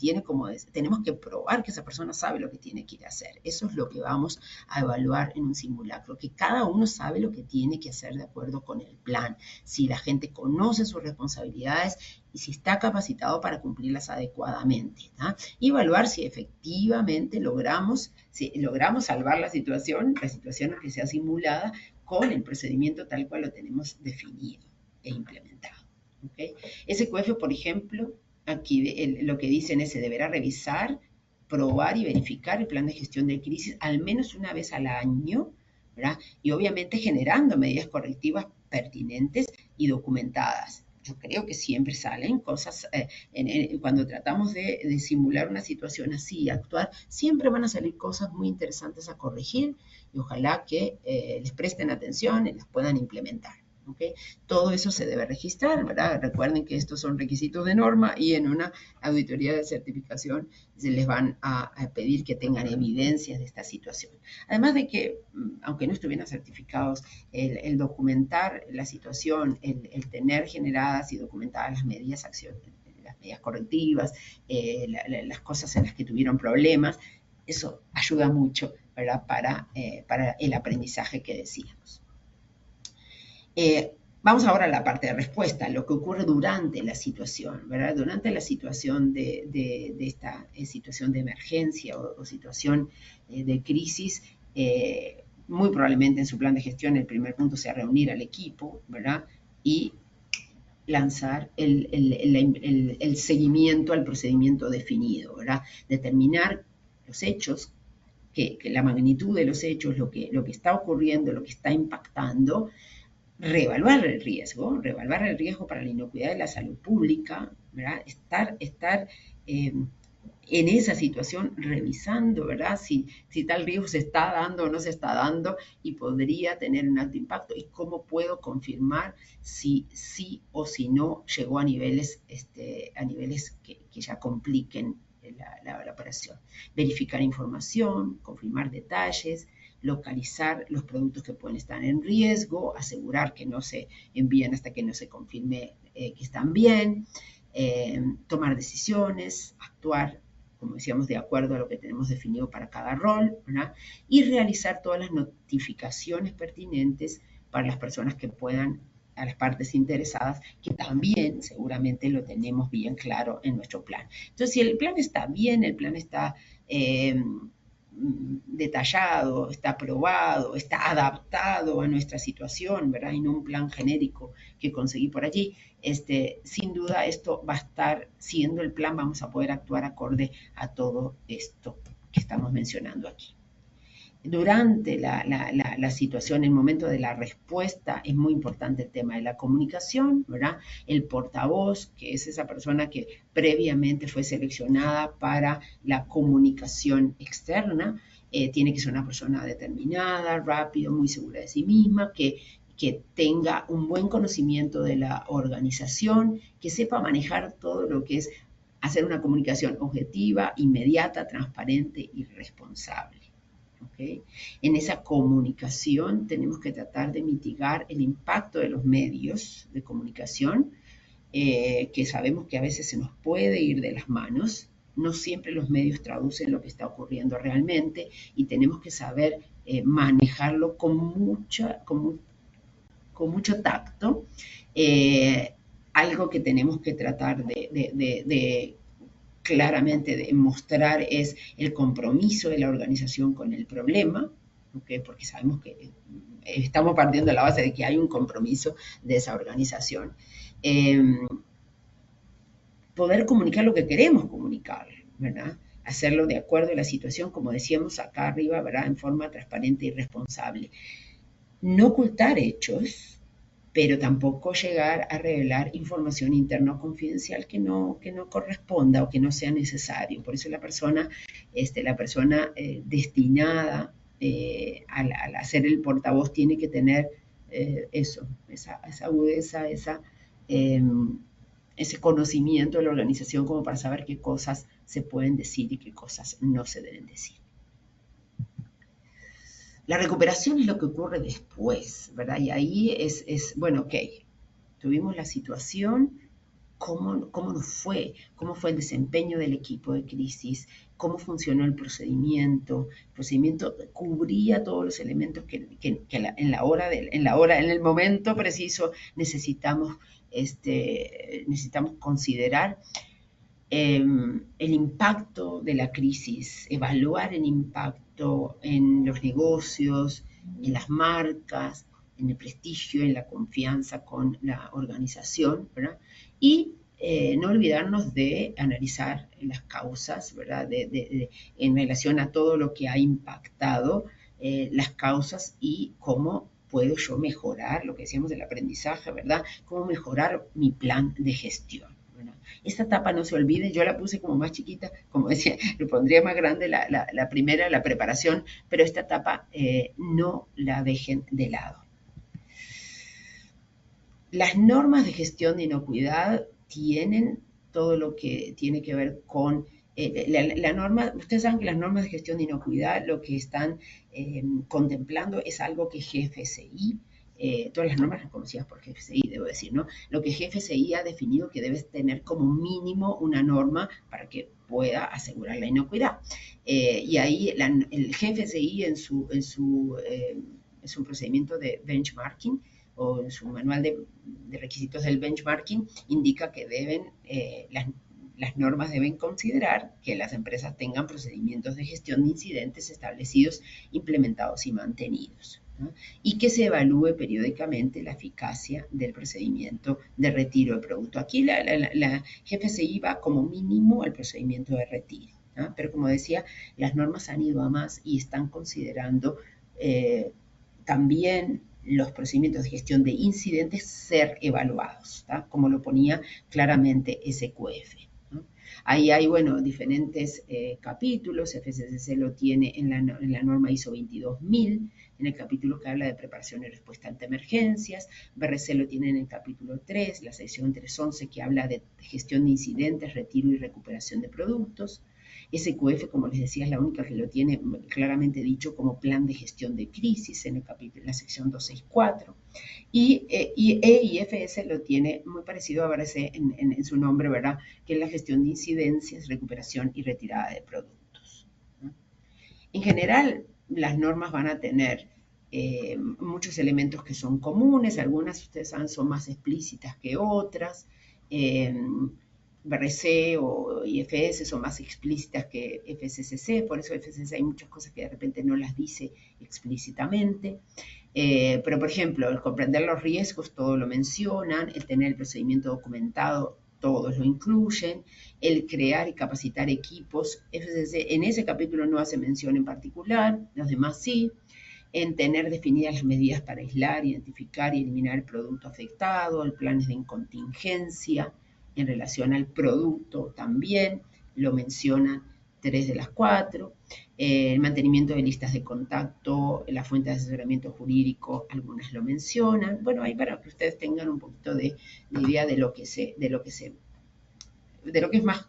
tenemos que probar que esa persona sabe lo que tiene que ir a hacer. Eso es lo que vamos a evaluar en un simulacro, que cada uno sabe lo que tiene que hacer de acuerdo con el plan, si la gente conoce sus responsabilidades y si está capacitado para cumplirlas adecuadamente, ¿no? Y evaluar si efectivamente logramos salvar la situación que sea simulada con el procedimiento tal cual lo tenemos definido e implementado. ¿Okay? SQF, por ejemplo, aquí lo que dicen es se deberá revisar, probar y verificar el plan de gestión de crisis al menos una vez al año, ¿verdad? Y obviamente generando medidas correctivas pertinentes y documentadas. Yo creo que siempre salen cosas, cuando tratamos de simular una situación así, actuar, siempre van a salir cosas muy interesantes a corregir y ojalá que les presten atención y las puedan implementar. ¿Okay? Todo eso se debe registrar, ¿verdad? Recuerden que estos son requisitos de norma y en una auditoría de certificación se les van a pedir que tengan evidencias de esta situación. Además de que, aunque no estuvieran certificados, el documentar la situación, el tener generadas y documentadas las medidas correctivas, las cosas en las que tuvieron problemas, eso ayuda mucho, ¿verdad? Para el aprendizaje que decíamos. Vamos ahora a la parte de respuesta, lo que ocurre durante la situación, ¿verdad? Durante la situación de esta situación de emergencia o situación de crisis, muy probablemente en su plan de gestión el primer punto sea reunir al equipo, ¿verdad? Y lanzar el seguimiento al procedimiento definido, ¿verdad? Determinar los hechos, que la magnitud de los hechos, lo que está ocurriendo, lo que está impactando, reevaluar el riesgo para la inocuidad de la salud pública, ¿verdad? Estar en esa situación revisando, ¿verdad? Si tal riesgo se está dando o no se está dando y podría tener un alto impacto y cómo puedo confirmar si sí o si no llegó a niveles que ya compliquen la operación. Verificar información, confirmar detalles, localizar los productos que pueden estar en riesgo, asegurar que no se envíen hasta que no se confirme que están bien, tomar decisiones, actuar, como decíamos, de acuerdo a lo que tenemos definido para cada rol, ¿verdad? Y realizar todas las notificaciones pertinentes para las personas que puedan, a las partes interesadas, que también seguramente lo tenemos bien claro en nuestro plan. Entonces, si el plan está bien, el plan está detallado, está aprobado, está adaptado a nuestra situación, ¿verdad? Y no un plan genérico que conseguí por allí. Sin duda esto va a estar siendo el plan, vamos a poder actuar acorde a todo esto que estamos mencionando aquí. Durante la situación, el momento de la respuesta, es muy importante el tema de la comunicación, ¿verdad? El portavoz, que es esa persona que previamente fue seleccionada para la comunicación externa, tiene que ser una persona determinada, rápido, muy segura de sí misma, que tenga un buen conocimiento de la organización, que sepa manejar todo lo que es hacer una comunicación objetiva, inmediata, transparente y responsable. ¿Okay? En esa comunicación tenemos que tratar de mitigar el impacto de los medios de comunicación, que sabemos que a veces se nos puede ir de las manos. No siempre los medios traducen lo que está ocurriendo realmente y tenemos que saber manejarlo con mucho tacto. Algo que tenemos que tratar de claramente demostrar es el compromiso de la organización con el problema, ¿okay? Porque sabemos que estamos partiendo de la base de que hay un compromiso de esa organización. Poder comunicar lo que queremos comunicar, ¿verdad? Hacerlo de acuerdo a la situación, como decíamos acá arriba, ¿verdad? En forma transparente y responsable. No ocultar hechos, pero tampoco llegar a revelar información interna o confidencial que no corresponda o que no sea necesario. Por eso la persona destinada al hacer el portavoz tiene que tener esa agudeza, ese conocimiento de la organización como para saber qué cosas se pueden decir y qué cosas no se deben decir. La recuperación es lo que ocurre después, ¿verdad? Y ahí bueno, ok, tuvimos la situación, cómo nos fue, cómo fue el desempeño del equipo de crisis, cómo funcionó el procedimiento. El procedimiento cubría todos los elementos que en el momento preciso necesitamos considerar. El impacto de la crisis, evaluar el impacto en los negocios, en las marcas, en el prestigio, en la confianza con la organización, ¿verdad? Y no olvidarnos de analizar las causas, ¿verdad? En relación a todo lo que ha impactado las causas y cómo puedo yo mejorar, lo que decíamos del aprendizaje, ¿verdad? Cómo mejorar mi plan de gestión. Esta etapa no se olvide, yo la puse como más chiquita, como decía, lo pondría más grande la primera, la preparación, pero esta etapa no la dejen de lado. Las normas de gestión de inocuidad tienen todo lo que tiene que ver con la norma. Ustedes saben que las normas de gestión de inocuidad lo que están contemplando es algo que GFCI, todas las normas reconocidas por GFCI, debo decir, ¿no? Lo que GFCI ha definido que debes tener como mínimo una norma para que pueda asegurar la inocuidad. Y ahí el GFCI en su procedimiento de benchmarking o en su manual de requisitos del benchmarking indica que las normas deben considerar que las empresas tengan procedimientos de gestión de incidentes establecidos, implementados y mantenidos, ¿no? Y que se evalúe periódicamente la eficacia del procedimiento de retiro de producto. Aquí la GFCI va como mínimo al procedimiento de retiro, ¿no? Pero como decía, las normas han ido a más y están considerando también los procedimientos de gestión de incidentes ser evaluados, ¿tá? Como lo ponía claramente SQF, ¿no? Ahí hay, bueno, diferentes capítulos. FCCC lo tiene en la norma ISO 22000, en el capítulo que habla de preparación y respuesta ante emergencias. BRC lo tiene en el capítulo 3, la sección 311, que habla de gestión de incidentes, retiro y recuperación de productos. SQF, como les decía, es la única que lo tiene claramente dicho como plan de gestión de crisis en la sección 264. Y EIFS lo tiene muy parecido a BRC en su nombre, ¿verdad? Que es la gestión de incidencias, recuperación y retirada de productos, ¿no? En general, las normas van a tener muchos elementos que son comunes. Algunas, ustedes saben, son más explícitas que otras. BRC o IFS son más explícitas que FCCC, por eso FCCC hay muchas cosas que de repente no las dice explícitamente. Pero, por ejemplo, el comprender los riesgos, todo lo mencionan, el tener el procedimiento documentado, todos lo incluyen, el crear y capacitar equipos. FCCC en ese capítulo no hace mención en particular, los demás sí. En tener definidas las medidas para aislar, identificar y eliminar el producto afectado, el planes de contingencia. En relación al producto también lo mencionan 3 de las 4. El mantenimiento de listas de contacto, la fuente de asesoramiento jurídico, algunas lo mencionan. Bueno, ahí para que ustedes tengan un poquito de idea de lo que es más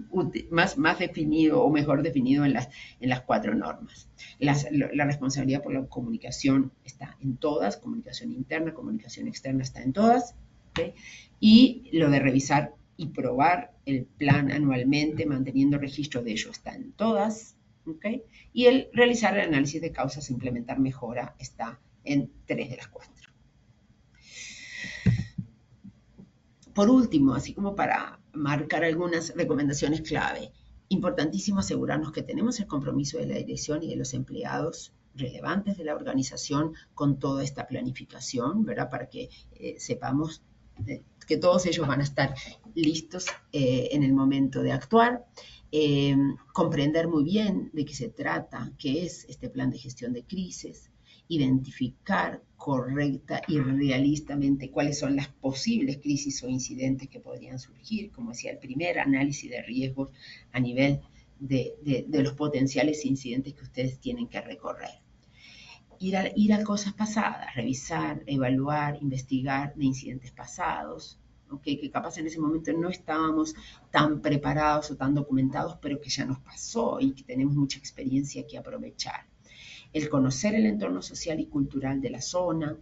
útil, más definido o mejor definido en las 4 normas. La responsabilidad por la comunicación está en todas, comunicación interna, comunicación externa está en todas, ¿okay? Y lo de revisar y probar el plan anualmente, manteniendo registro de ello, está en todas, ¿okay? Y el realizar el análisis de causas e implementar mejora está en 3 de las 4. Por último, así como para marcar algunas recomendaciones clave, importantísimo asegurarnos que tenemos el compromiso de la dirección y de los empleados relevantes de la organización con toda esta planificación, ¿verdad? Para que sepamos que todos ellos van a estar listos en el momento de actuar. Comprender muy bien de qué se trata, qué es este plan de gestión de crisis, identificar correcta y realistamente cuáles son las posibles crisis o incidentes que podrían surgir, como decía, el primer análisis de riesgos a nivel de los potenciales incidentes que ustedes tienen que recorrer. Ir a cosas pasadas, revisar, evaluar, investigar de incidentes pasados, ¿okay? Que capaz en ese momento no estábamos tan preparados o tan documentados, pero que ya nos pasó y que tenemos mucha experiencia que aprovechar. El conocer el entorno social y cultural de la zona,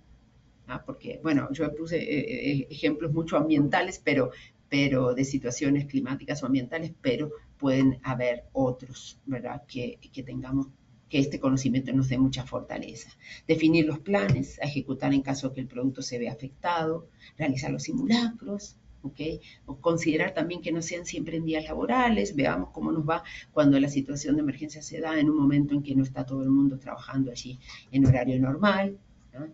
Porque, bueno, yo puse ejemplos mucho ambientales, pero de situaciones climáticas o ambientales, pero pueden haber otros, ¿verdad? Que tengamos, que este conocimiento nos dé mucha fortaleza. Definir los planes a ejecutar en caso que el producto se vea afectado, realizar los simulacros, ¿ok? O considerar también que no sean siempre en días laborales, veamos cómo nos va cuando la situación de emergencia se da en un momento en que no está todo el mundo trabajando allí en horario normal, ¿no?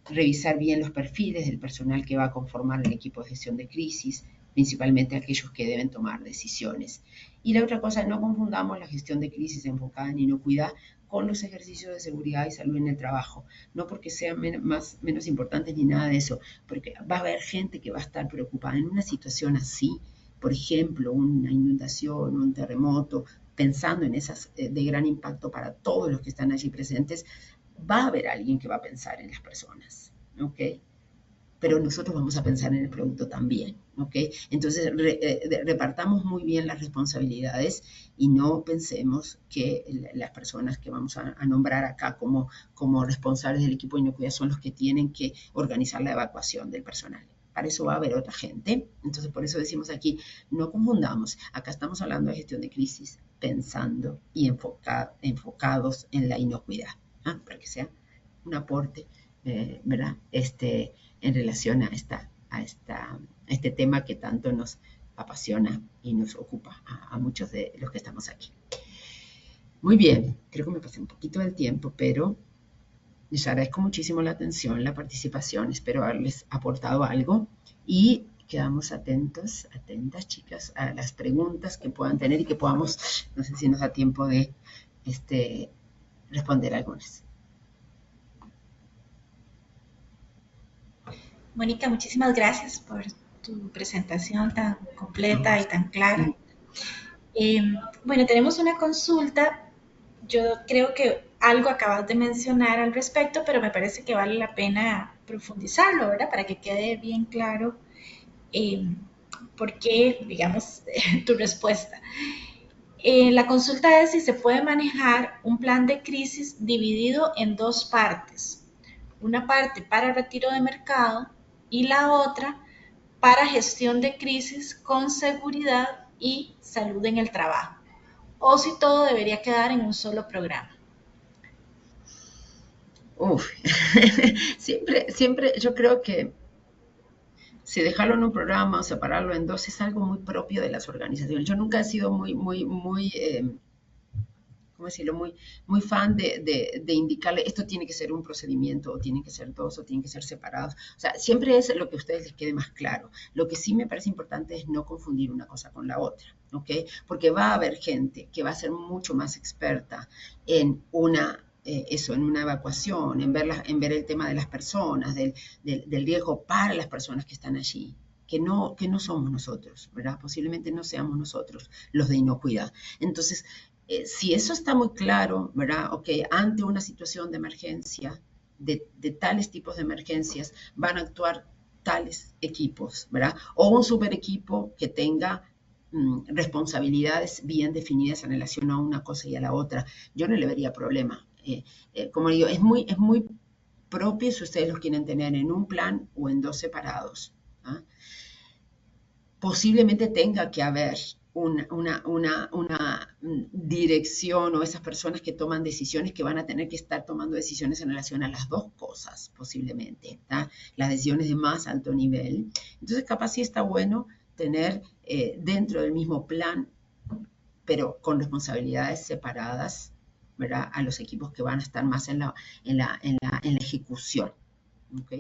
Revisar bien los perfiles del personal que va a conformar el equipo de gestión de crisis, principalmente aquellos que deben tomar decisiones. Y la otra cosa, no confundamos la gestión de crisis enfocada en inocuidad con los ejercicios de seguridad y salud en el trabajo. No porque sean menos importantes ni nada de eso, porque va a haber gente que va a estar preocupada en una situación así, por ejemplo, una inundación, un terremoto, pensando en esas de gran impacto para todos los que están allí presentes, va a haber alguien que va a pensar en las personas, ¿ok? Pero nosotros vamos a pensar en el producto también, ¿ok? Entonces, repartamos muy bien las responsabilidades y no pensemos que las personas que vamos a nombrar acá como responsables del equipo de inocuidad son los que tienen que organizar la evacuación del personal. Para eso va a haber otra gente. Entonces, por eso decimos aquí, no confundamos. Acá estamos hablando de gestión de crisis, pensando y enfocados en la inocuidad, para que sea un aporte, ¿verdad? En relación a este tema que tanto nos apasiona y nos ocupa a muchos de los que estamos aquí. Muy bien, creo que me pasé un poquito del tiempo, pero les agradezco muchísimo la atención, la participación, espero haberles aportado algo y quedamos atentas, chicas, a las preguntas que puedan tener y que podamos, no sé si nos da tiempo de responder algunas. Mónica, muchísimas gracias por tu presentación tan completa y tan clara. Bueno, tenemos una consulta. Yo creo que algo acabas de mencionar al respecto, pero me parece que vale la pena profundizarlo, ¿verdad? Para que quede bien claro por qué, digamos, tu respuesta. La consulta es si se puede manejar un plan de crisis dividido en dos partes. Una parte para retiro de mercado y la otra para gestión de crisis con seguridad y salud en el trabajo, o si todo debería quedar en un solo programa. Siempre yo creo que si dejarlo en un programa o separarlo en dos es algo muy propio de las organizaciones. Yo nunca he sido muy ¿cómo decirlo? Muy fan de indicarle esto tiene que ser un procedimiento, o tienen que ser dos, o tienen que ser separados. O sea, siempre es lo que a ustedes les quede más claro. Lo que sí me parece importante es no confundir una cosa con la otra, ¿ok? Porque va a haber gente que va a ser mucho más experta en en una evacuación, en ver el tema de las personas, del riesgo para las personas que están allí, que no somos nosotros, ¿verdad? Posiblemente no seamos nosotros los de inocuidad. Entonces, si eso está muy claro, ¿verdad? Ok, ante una situación de emergencia, de tales tipos de emergencias, van a actuar tales equipos, ¿verdad? O un super equipo que tenga responsabilidades bien definidas en relación a una cosa y a la otra. Yo no le vería problema. Como digo, es muy propio si ustedes los quieren tener en un plan o en dos separados. ¿Ah? Posiblemente tenga que haber una dirección o esas personas que toman decisiones que van a tener que estar tomando decisiones en relación a las dos cosas, posiblemente, ¿tá? Las decisiones de más alto nivel. Entonces, capaz sí está bueno tener dentro del mismo plan, pero con responsabilidades separadas, ¿verdad? A los equipos que van a estar más en la ejecución, ¿ok?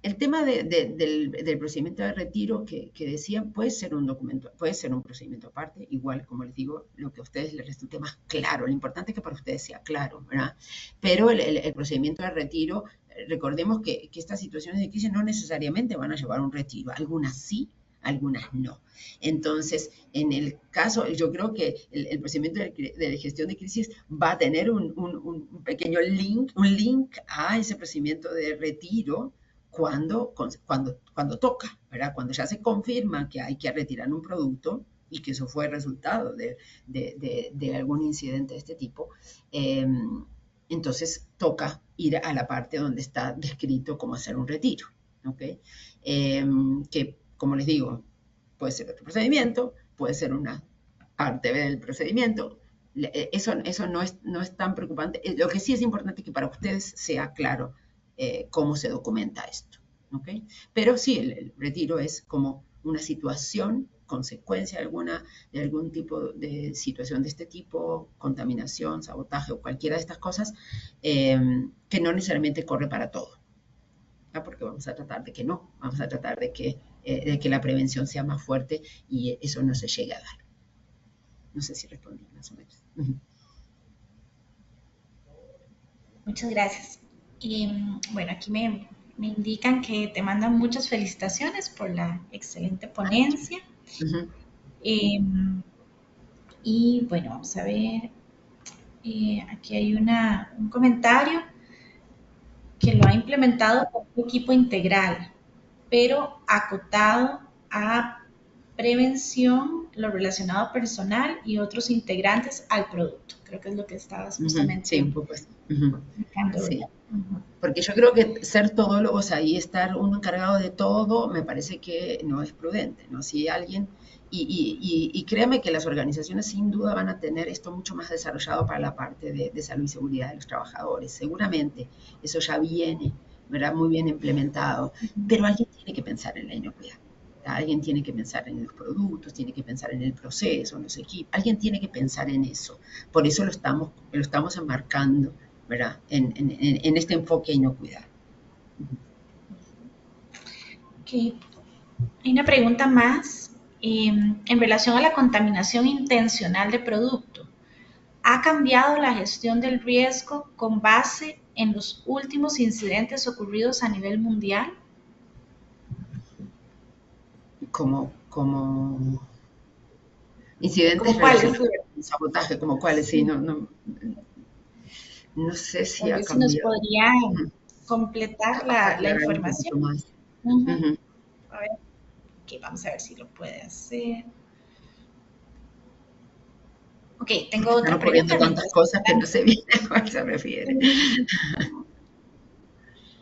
El tema del procedimiento de retiro que decían puede ser un documento, puede ser un procedimiento aparte, igual, como les digo, lo que a ustedes les resulte más claro. Lo importante es que para ustedes sea claro, ¿verdad? Pero el procedimiento de retiro, recordemos que estas situaciones de crisis no necesariamente van a llevar a un retiro. Algunas sí, algunas no. Entonces, en el caso, yo creo que el procedimiento de gestión de crisis va a tener un pequeño link a ese procedimiento de retiro, cuando toca, ¿verdad? Cuando ya se confirma que hay que retirar un producto y que eso fue resultado de algún incidente de este tipo, entonces toca ir a la parte donde está descrito cómo hacer un retiro, ¿ok? Que, como les digo, puede ser otro procedimiento, puede ser una parte B del procedimiento. Eso no es tan preocupante. Lo que sí es importante es que para ustedes sea claro cómo se documenta esto, ¿ok? Pero sí, el retiro es como una situación, consecuencia alguna de algún tipo de situación de este tipo, contaminación, sabotaje o cualquiera de estas cosas, que no necesariamente corre para todo, ¿no? Porque vamos a tratar de que no, vamos a tratar de que la prevención sea más fuerte y eso no se llegue a dar. No sé si respondí más o menos. Muchas gracias. Y bueno, aquí me indican que te mandan muchas felicitaciones por la excelente ponencia. Eh, y bueno, vamos a ver. Aquí hay un comentario que lo ha implementado con un equipo integral, pero acotado a prevención, lo relacionado a personal y otros integrantes al producto. Creo que es lo que estabas justamente sí, un poco así. explicando. Sí. Porque yo creo que ser todólogos ahí, estar uno encargado de todo, me parece que no es prudente, ¿no? Si alguien, y créame que las organizaciones sin duda van a tener esto mucho más desarrollado para la parte de salud y seguridad de los trabajadores, seguramente eso ya viene, ¿verdad? Muy bien implementado, pero alguien tiene que pensar en la inocuidad. Alguien tiene que pensar en los productos, tiene que pensar en el proceso, en los equipos, alguien tiene que pensar en eso. Por eso lo estamos enmarcando, ¿verdad? En este enfoque a inocuidad. Okay. Hay una pregunta más en relación a la contaminación intencional de producto. ¿Ha cambiado la gestión del riesgo con base en los últimos incidentes ocurridos a nivel mundial? Como incidentes relacionados con sabotaje, como cuáles, sí, no sé si ha cambiado. Si nos podría completar la información. Más. A ver, okay, vamos a ver si lo puede hacer. Ok, tengo otra pregunta. Tantas cosas que no sé bien a cuál se refiere.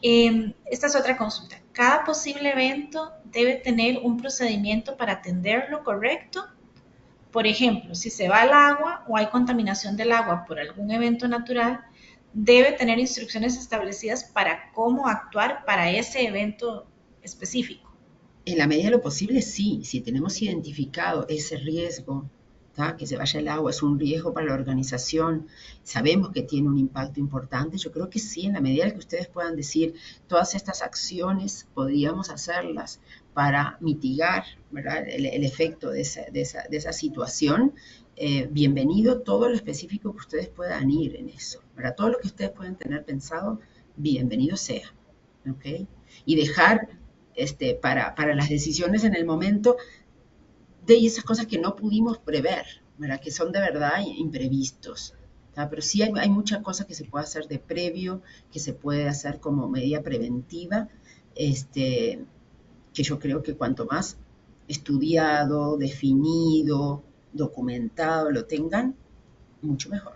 Esta es otra consulta. ¿Cada posible evento debe tener un procedimiento para atenderlo correcto? Por ejemplo, si se va el agua o hay contaminación del agua por algún evento natural, debe tener instrucciones establecidas para cómo actuar para ese evento específico. En la medida de lo posible, sí. Si tenemos identificado ese riesgo, ¿tá? Que se vaya el agua, es un riesgo para la organización, sabemos que tiene un impacto importante, yo creo que sí, en la medida en que ustedes puedan decir, todas estas acciones podríamos hacerlas para mitigar, ¿verdad? El efecto de esa situación, bienvenido todo lo específico que ustedes puedan ir en eso, ¿verdad? Todo lo que ustedes pueden tener pensado, bienvenido sea, ¿ok? Y dejar para las decisiones en el momento de esas cosas que no pudimos prever, ¿verdad? Que son de verdad imprevistos. ¿Tá? Pero sí hay muchas cosas que se puede hacer de previo, que se puede hacer como medida preventiva, que yo creo que cuanto más estudiado, definido, documentado lo tengan, mucho mejor.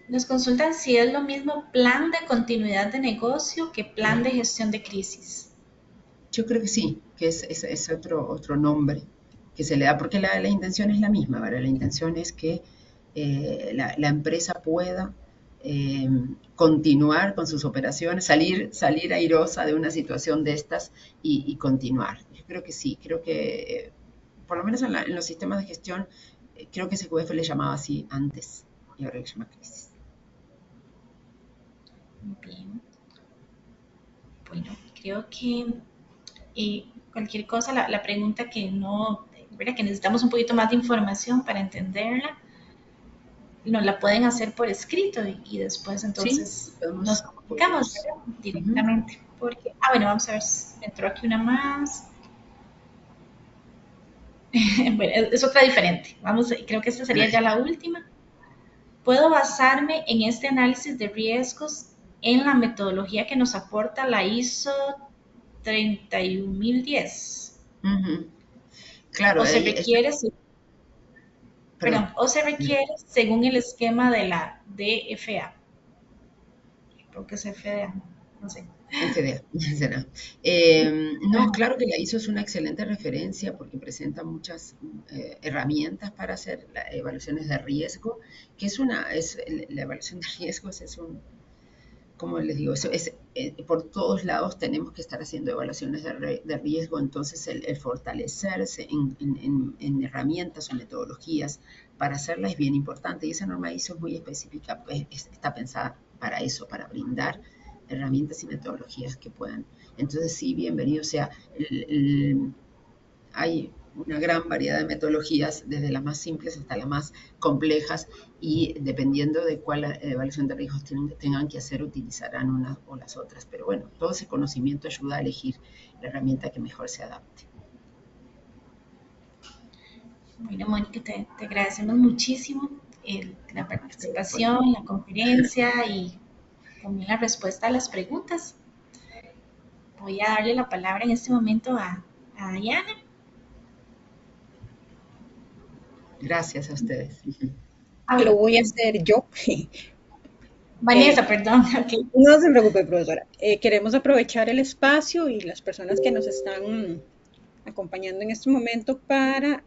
Nos consultan si es lo mismo plan de continuidad de negocio que plan de gestión de crisis. Yo creo que sí, que es otro nombre que se le da, porque la intención es la misma, ¿verdad? La intención es que la empresa pueda continuar con sus operaciones, salir airosa de una situación de estas y continuar. Yo creo que sí, creo que por lo menos en los sistemas de gestión, creo que SQF le llamaba así antes y ahora le llama crisis. Bien. Bueno, creo que cualquier cosa, la pregunta que no, ¿verdad? Que necesitamos un poquito más de información para entenderla, nos la pueden hacer por escrito y después entonces sí, nos comunicamos directamente. Porque, bueno, vamos a ver si entró aquí una más. Bueno, es otra diferente. Creo que esta sería ya la última. ¿Puedo basarme en este análisis de riesgos en la metodología que nos aporta la ISO 31010? Claro, ¿O se requiere? Perdón, o se requiere según el esquema de la DFA. Creo que es FDA, no sé. FDA, será. No, claro que la ISO es una excelente referencia porque presenta muchas herramientas para hacer evaluaciones de riesgo, que la evaluación de riesgos es como les digo, por todos lados tenemos que estar haciendo evaluaciones de riesgo, entonces el fortalecerse en herramientas o metodologías para hacerlas es bien importante y esa norma ISO es muy específica, pues, está pensada para eso, para brindar herramientas y metodologías que puedan. Entonces sí, bienvenido, o sea, hay una gran variedad de metodologías, desde las más simples hasta las más complejas, y dependiendo de cuál evaluación de riesgos tengan que hacer, utilizarán unas o las otras. Pero bueno, todo ese conocimiento ayuda a elegir la herramienta que mejor se adapte. Bueno, Mónica, te agradecemos muchísimo la participación, la conferencia y también la respuesta a las preguntas. Voy a darle la palabra en este momento a Diana. Gracias a ustedes. Lo voy a hacer yo. Vanessa, perdón. Okay. No se preocupe, profesora. Queremos aprovechar el espacio y las personas que nos están acompañando en este momento para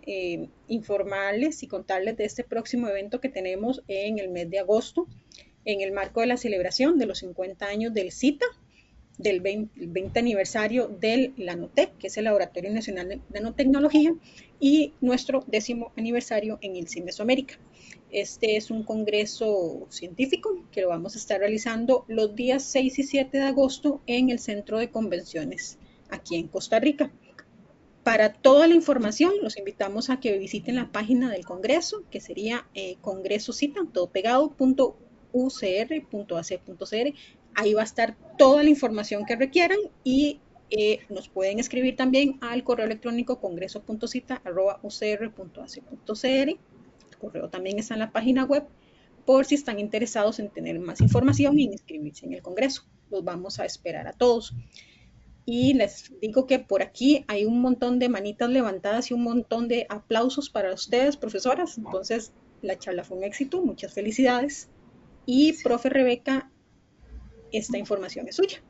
informarles y contarles de este próximo evento que tenemos en el mes de agosto, en el marco de la celebración de los 50 años del CITA, del 20 aniversario del LANOTEC, que es el Laboratorio Nacional de Nanotecnología, y nuestro 10º aniversario en ILSI Mesoamérica. Este es un congreso científico que lo vamos a estar realizando los días 6 y 7 de agosto en el Centro de Convenciones aquí en Costa Rica. Para toda la información, los invitamos a que visiten la página del Congreso, que sería congresocita, todo pegado, .ucr.ac.cr. Ahí va a estar toda la información que requieran y nos pueden escribir también al correo electrónico congreso.cita@ucr.ac.cr. El correo también está en la página web por si están interesados en tener más información y en inscribirse en el Congreso. Los vamos a esperar a todos. Y les digo que por aquí hay un montón de manitas levantadas y un montón de aplausos para ustedes, profesoras. Entonces, la charla fue un éxito. Muchas felicidades. Y, profe Rebeca, esta información es suya.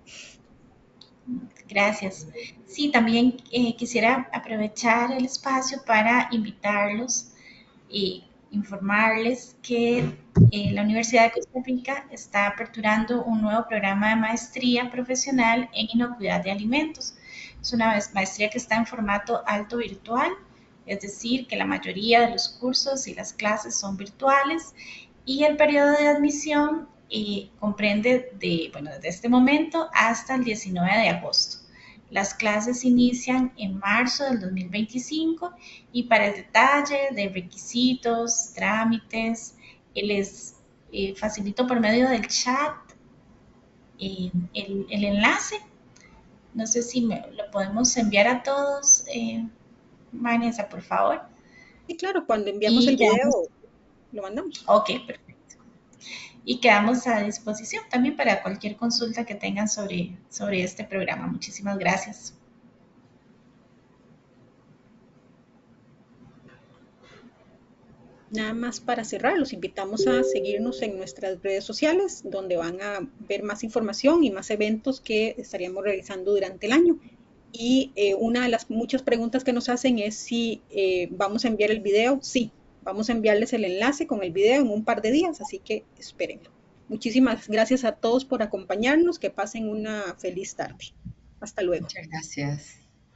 Gracias. Sí, también quisiera aprovechar el espacio para invitarlos y informarles que la Universidad de Costa Rica está aperturando un nuevo programa de maestría profesional en inocuidad de alimentos. Es una maestría que está en formato alto virtual, es decir, que la mayoría de los cursos y las clases son virtuales y el periodo de admisión comprende desde este momento hasta el 19 de agosto. Las clases inician en marzo del 2025 y para el detalle de requisitos, trámites, les facilito por medio del chat el enlace. No sé si lo podemos enviar a todos. Vanessa, por favor. Sí, claro, cuando enviamos el video lo mandamos. Ok, perfecto. Y quedamos a disposición también para cualquier consulta que tengan sobre este programa. Muchísimas gracias. Nada más para cerrar, los invitamos a seguirnos en nuestras redes sociales, donde van a ver más información y más eventos que estaríamos realizando durante el año. Y una de las muchas preguntas que nos hacen es si vamos a enviar el video. Sí, vamos a enviarles el enlace con el video en un par de días, así que espérenlo. Muchísimas gracias a todos por acompañarnos, que pasen una feliz tarde. Hasta luego. Muchas gracias.